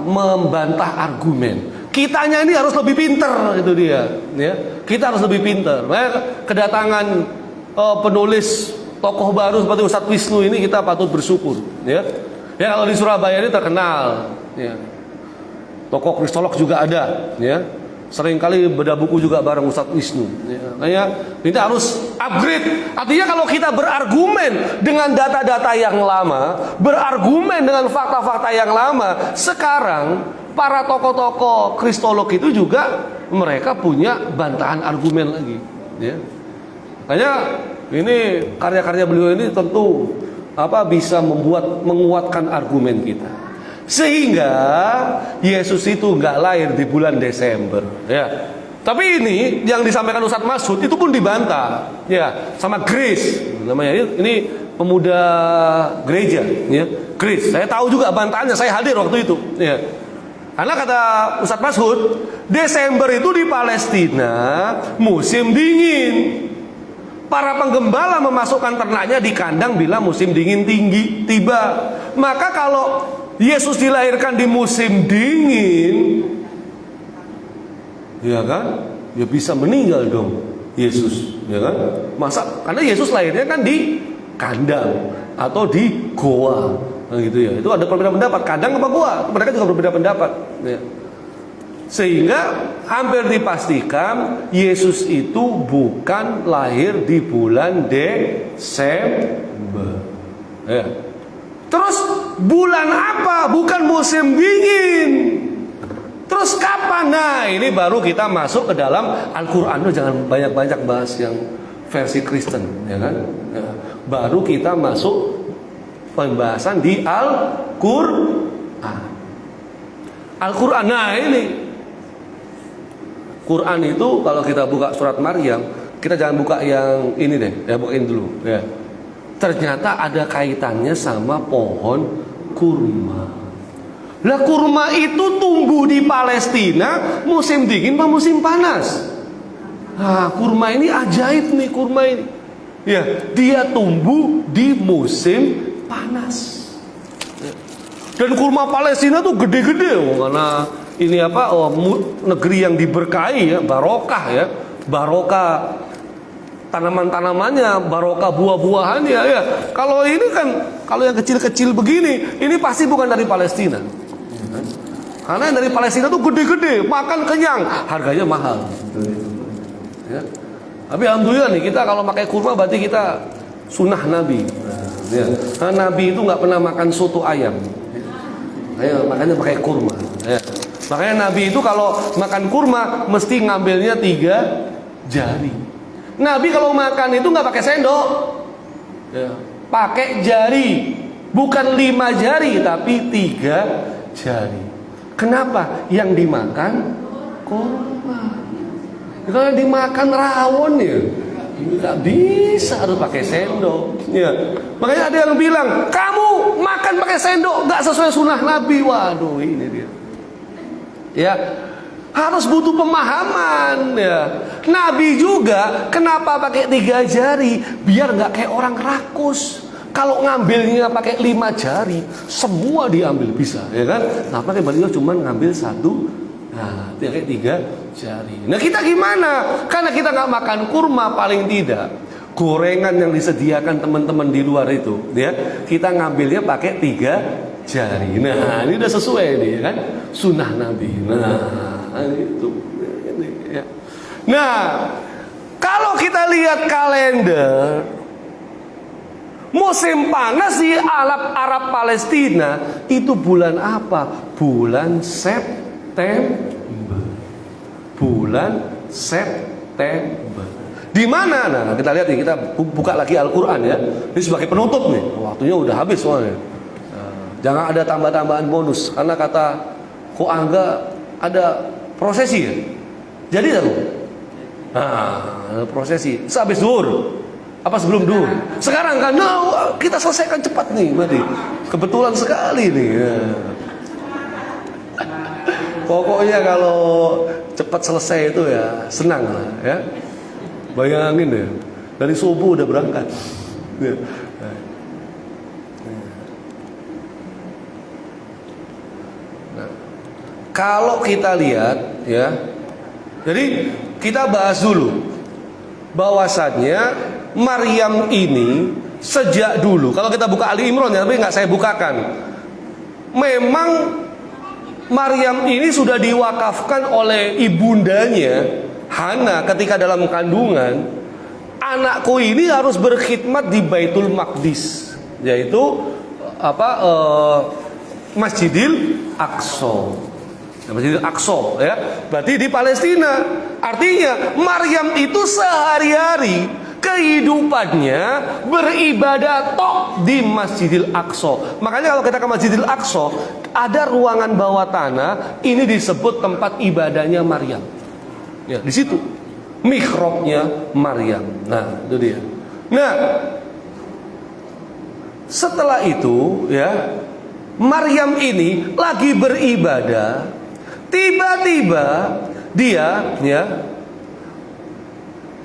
membantah argumen. Kitanya ini harus lebih pinter, itu dia, ya. Kita harus lebih pinter. Makanya kedatangan penulis tokoh baru seperti Ustadz Wisnu ini kita patut bersyukur, ya. Ya, kalau di Surabaya ini terkenal, ya. Tokoh kristolog juga ada, ya. Seringkali beda buku juga bareng Ustadz Wisnu. Ya, kita harus upgrade. Artinya kalau kita berargumen dengan data-data yang lama, berargumen dengan fakta-fakta yang lama, sekarang para tokoh-tokoh kristolog itu juga mereka punya bantahan argumen lagi. Ya. Makanya ini karya-karya beliau ini tentu bisa menguatkan argumen kita. Sehingga Yesus itu nggak lahir di bulan Desember, ya. Tapi ini yang disampaikan Ustadz Masud itu pun dibantah, ya, sama Grace namanya. Ini pemuda gereja, ya, Grace. Saya tahu juga bantahannya, saya hadir waktu itu, ya. Karena kata Ustadz Masud, Desember itu di Palestina musim dingin. Para penggembala memasukkan ternaknya di kandang bila musim dingin tiba. Maka kalau Yesus dilahirkan di musim dingin, ya kan? ya bisa meninggal dong Yesus, ya kan? Masa karena Yesus lahirnya kan di kandang atau di goa, gitu ya. Itu ada perbedaan pendapat, kandang apa goa, mereka juga berbeda pendapat. Ya. Sehingga hampir dipastikan Yesus itu bukan lahir di bulan Desember. Ya. Terus bulan apa? Bukan musim dingin. Terus kapan? Nah, ini baru kita masuk ke dalam Al-Quran. Jangan banyak-banyak bahas yang versi Kristen, ya kan? Ya. Baru kita masuk pembahasan di Al-Quran. Al-Quran. Nah, ini Quran itu kalau kita buka surat Maryam, kita jangan buka yang ini deh, ya bukain dulu. Ya. Ternyata ada kaitannya sama pohon kurma. Lah kurma itu tumbuh di Palestina musim dingin apa musim panas? Nah, kurma ini ajaib nih, kurma ini. Ya, dia tumbuh di musim panas. Ya. Dan kurma Palestina tuh gede-gede, karena ini apa? Negeri yang diberkahi ya, barokah ya, barokah tanaman-tanamannya, barokah buah-buahannya ya. Kalau ini kan, kalau yang kecil-kecil begini, ini pasti bukan dari Palestina. Karena yang dari Palestina tuh gede-gede, makan kenyang, harganya mahal. Ya. Tapi alhamdulillah nih, kita kalau pakai kurma berarti kita sunnah Nabi. Ya. Nah, Nabi itu nggak pernah makan soto ayam. Ya, makanya pakai kurma. Ya. Makanya Nabi itu kalau makan kurma mesti ngambilnya 3 jari. Nabi kalau makan itu nggak pakai sendok, ya, pakai jari, bukan 5 jari tapi 3 jari. Kenapa? Yang dimakan kurma. Kalau dimakan rawon ya nggak bisa, harus pakai sendok. Ya. Makanya ada yang bilang kamu makan pakai sendok nggak sesuai sunnah Nabi. Waduh, ini dia. Ya, harus butuh pemahaman ya. Nabi juga kenapa pakai 3 jari? Biar nggak kayak orang rakus. Kalau ngambilnya pakai 5 jari, semua diambil bisa, ya kan? Nah, pakai beliau cuma ngambil 1, nah, kayak 3 jari. Nah, kita gimana? Karena kita nggak makan kurma, paling tidak gorengan yang disediakan teman-teman di luar itu, ya, kita ngambilnya pakai 3 jari. Nah, ini udah sesuai nih, ya kan? Sunnah Nabi. Nah, itu. Ya. Nah, kalau kita lihat kalender, musim panas di Arab Palestina itu bulan apa? Bulan September. Bulan September. Di mana? Nah, kita lihat nih, kita buka lagi Al-Qur'an ya. Ini sebagai penutup nih. Waktunya udah habis soalnya. Jangan ada tambah-tambahan bonus karena kata Ko Angga ada prosesi ya. Jadi aku. Nah, prosesi sehabis zuhur. Apa sebelum duhur? Sekarang kan, nah, kita selesaikan cepat nih, Madi. Kebetulan sekali nih. Ya. Pokoknya kalau cepat selesai itu ya senang lah, ya. Bayangin ya, dari subuh udah berangkat. Ya. Nah, kalau kita lihat, ya, jadi kita bahas dulu bahwasannya Maryam ini sejak dulu, kalau kita buka Ali Imran ya, tapi nggak saya bukakan. Memang Maryam ini sudah diwakafkan oleh ibundanya Hana ketika dalam kandungan. Anakku ini harus berkhidmat di Baitul Maqdis, yaitu apa? Masjidil Aqsa. Masjidil Aqsa ya, berarti di Palestina. Artinya Maryam itu sehari-hari kehidupannya beribadah tok di Masjidil Aqsa. Makanya kalau kita ke Masjidil Aqsa, ada ruangan bawah tanah, ini disebut tempat ibadahnya Maryam. Ya, di situ mihrabnya Maryam. Nah, itu dia. Nah, setelah itu ya, Maryam ini lagi beribadah, tiba-tiba dia ya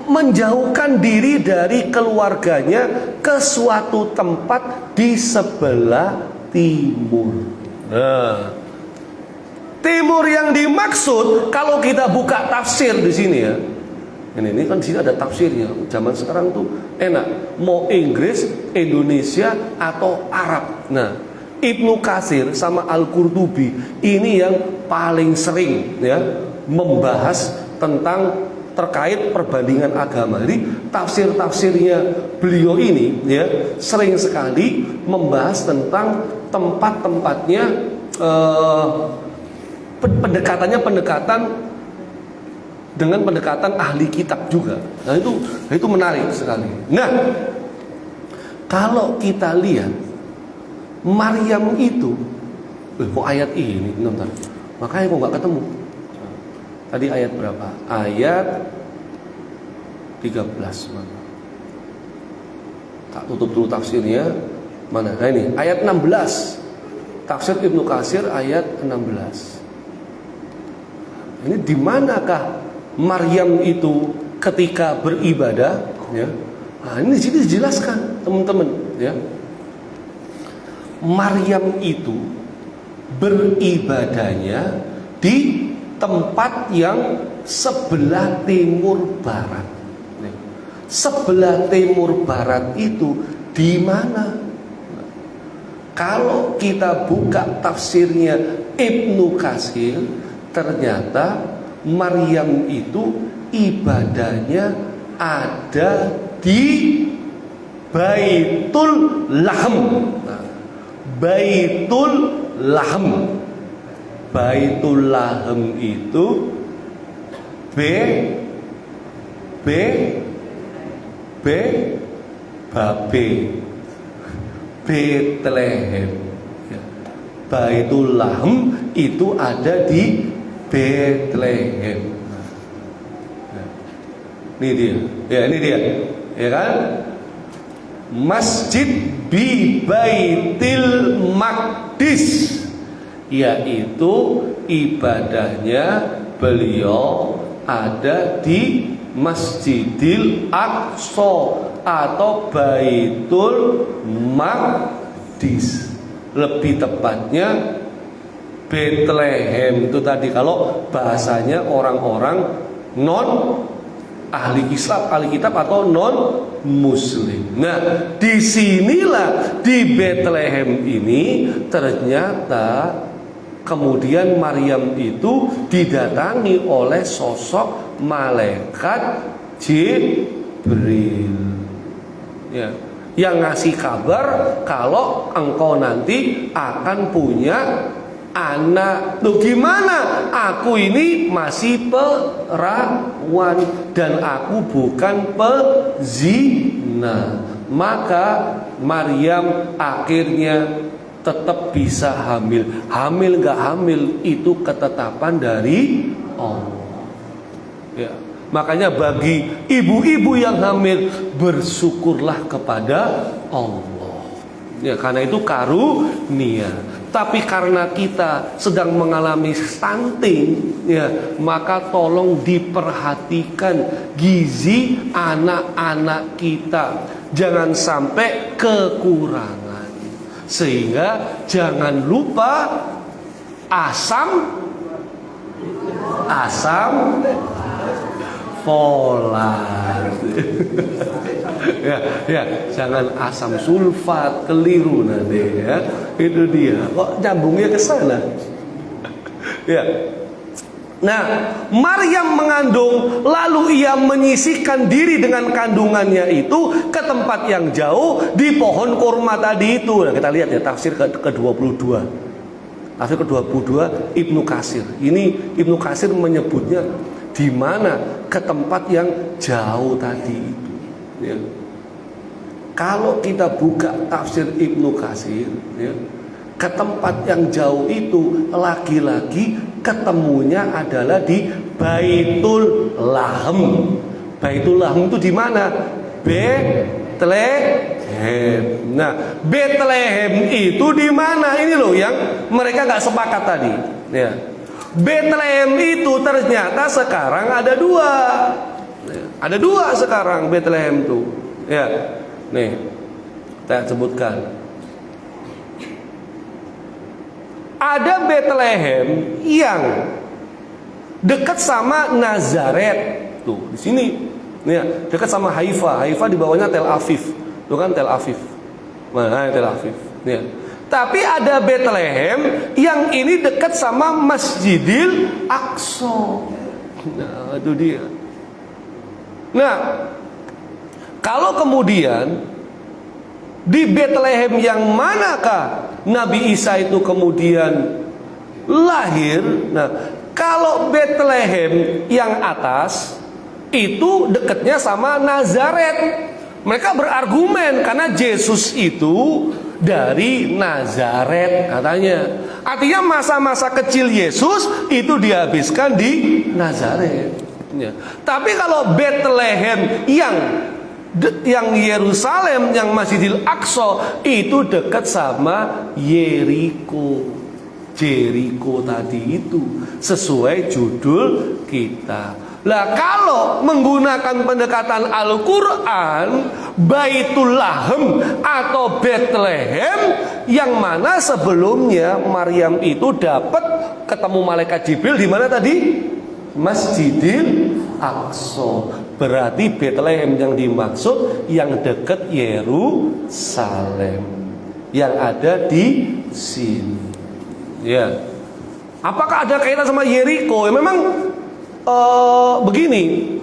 menjauhkan diri dari keluarganya ke suatu tempat di sebelah timur. Nah, Timur yang dimaksud kalau kita buka tafsir di sini ya. Ini kan di sini ada tafsirnya. Zaman sekarang tuh enak, mau Inggris, Indonesia atau Arab. Nah, Ibnu Katsir sama Al-Qurtubi ini yang paling sering ya membahas tentang terkait perbandingan agama. Jadi tafsir-tafsirnya beliau ini ya sering sekali membahas tentang tempat-tempatnya pendekatan dengan pendekatan ahli kitab juga. Nah itu menarik sekali. Nah, kalau kita lihat Maryam itu, kok ayat ini, nonton. Makanya kok nggak ketemu. Tadi ayat berapa? Ayat 13 mana? Tak tutup dulu tafsirnya. Mana? Nah ini ayat 16. Tafsir Ibnu Katsir ayat 16. Ini di manakah Maryam itu ketika beribadah ya? Nah, ini di sini dijelaskan, teman-teman ya. Maryam itu beribadahnya di tempat yang sebelah timur barat. Sebelah timur barat itu di mana? Kalau kita buka tafsirnya Ibnu Katsir, ternyata Maryam itu ibadahnya ada di Baitul Lahm. Nah, Baitul Lahm. Baitul Lahm itu Babe Bethlehem. Baitul Lahm itu ada di Bethlehem. Ini dia. Ya, ini dia. Ya kan? Masjid bi Baitil Maqdis, yaitu ibadahnya beliau ada di Masjidil Aqsa atau Baitul Maqdis. Lebih tepatnya Bethlehem itu tadi kalau bahasanya orang-orang non ahli kitab atau non muslim. Nah, disinilah di Bethlehem ini ternyata kemudian Maryam itu didatangi oleh sosok malaikat Jibril. Ya, yang ngasih kabar kalau engkau nanti akan punya anak. Loh gimana? Aku ini masih perawan dan aku bukan pezina. Maka Maryam akhirnya tetap bisa hamil. Hamil gak hamil itu ketetapan dari Allah. Ya. Makanya bagi ibu-ibu yang hamil, bersyukurlah kepada Allah. Ya, karena itu karunia. Tapi karena kita sedang mengalami stunting, ya, maka tolong diperhatikan gizi anak-anak kita. Jangan sampai kekurangan. Sehingga jangan lupa asam folat. ya, jangan asam sulfat, keliru nanti ya. Itu dia. Kok nyambungnya ke sana? Ya. Nah, Maryam mengandung, lalu ia menyisihkan diri dengan kandungannya itu ke tempat yang jauh di pohon kurma tadi itu. Nah, kita lihat ya tafsir ke-22. Tafsir ke-22 Ibnu Katsir. Ini Ibnu Katsir menyebutnya di mana? Ke tempat yang jauh tadi itu. Ya. Kalau kita buka tafsir Ibnu Katsir, ya, ke tempat yang jauh itu lagi-lagi ketemunya adalah di Baitul Lahm. Baitul Lahm itu di mana? Bethlehem. Nah, Bethlehem itu di mana? Ini loh yang mereka nggak sepakat tadi. Ya. Bethlehem itu ternyata sekarang ada dua. Ada dua sekarang Bethlehem itu. Ya, nih, saya sebutkan. ada Bethlehem yang dekat sama Nazaret. Tuh, di sini. Nih, dekat sama Haifa. Haifa di bawahnya Tel Aviv. Tuh kan Tel Aviv. Nah, Tel Aviv. Nih. Tapi ada Bethlehem yang ini dekat sama Masjidil Aqsa. Nah, itu dia. Nah, kalau kemudian di Bethlehem yang manakah Nabi Isa itu kemudian lahir? Nah, kalau Bethlehem yang atas itu dekatnya sama Nazaret. Mereka berargumen karena Yesus itu dari Nazaret katanya. Artinya masa-masa kecil Yesus itu dihabiskan di Nazaret. Ya. Tapi kalau Bethlehem yang Yerusalem, yang Masjidil Aqsa itu dekat sama Yeriko. Jericho tadi itu sesuai judul kita. Lah kalau menggunakan pendekatan Al-Quran, Baitul Lahem atau Bethlehem, yang mana sebelumnya Maryam itu dapat ketemu malaikat Jibril di mana tadi? Masjidil Aqsa. Berarti Bethlehem yang dimaksud yang dekat Yerusalem, yang ada di sini. Ya. Apakah ada kaitan sama Yeriko? Ya, memang begini.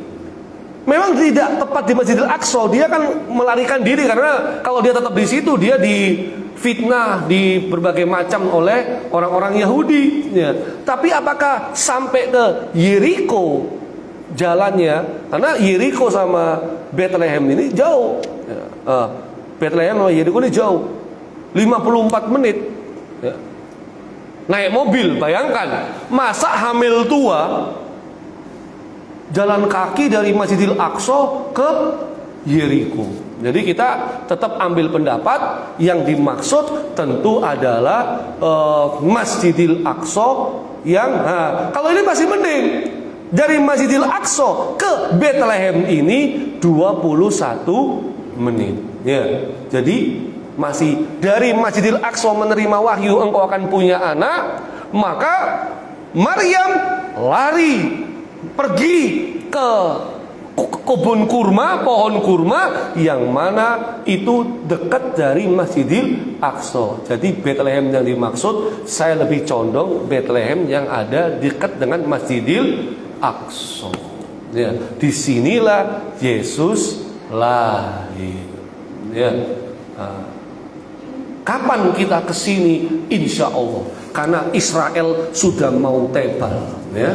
Memang tidak tepat di Masjidil Aqsa. Dia kan melarikan diri karena kalau dia tetap di situ dia difitnah di berbagai macam oleh orang-orang Yahudi. Ya. Tapi apakah sampai ke Yeriko jalannya? Karena Yeriko sama Bethlehem ini jauh. Ya. Bethlehem sama Yeriko ini jauh. 54 menit. Ya. Naik mobil, bayangkan. Masa hamil tua jalan kaki dari Masjidil Aqsa ke Yeriko. Jadi kita tetap ambil pendapat yang dimaksud tentu adalah Masjidil Aqsa yang kalau ini masih mending. Dari Masjidil Aqsa ke Bethlehem ini 21 menit. Ya. Jadi masih dari Masjidil Aqsa menerima wahyu engkau akan punya anak, maka Maryam lari pergi ke kebun kurma, pohon kurma yang mana itu dekat dari Masjidil Aqsa. Jadi Bethlehem yang dimaksud saya lebih condong Bethlehem yang ada dekat dengan Masjidil Aqsa. Ya, disinilah Yesus lahir. Ya. Kapan kita kesini? Insya Allah. Karena Israel sudah mau tebal. Ya.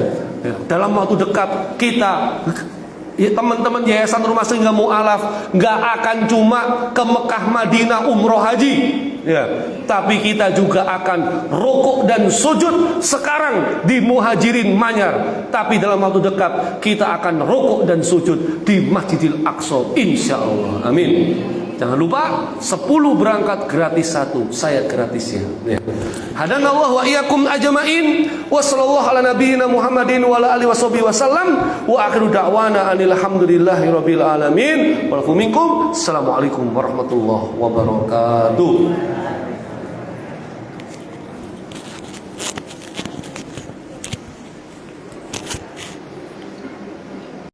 Dalam waktu dekat kita, teman-teman Yayasan Rumah Sehingga Mu'alaf nggak akan cuma ke Mekah, Madinah, umroh, haji. Ya. Tapi kita juga akan rukuk dan sujud sekarang di Muhajirin Manyar. Tapi dalam waktu dekat kita akan rukuk dan sujud di Masjidil Aqsa. Insya Allah. Amin. Jangan lupa 10 berangkat gratis 1. Saya gratis ya. Hadanallahu wa iyyakum ajmain. Wa sallallahu ala nabiyyina Muhammadin wa ala alihi wasallam. Wa akhiru da'wana anil hamdulillahi rabbil alamin. Wa lakum minkum. Assalamualaikum warahmatullahi wabarakatuh.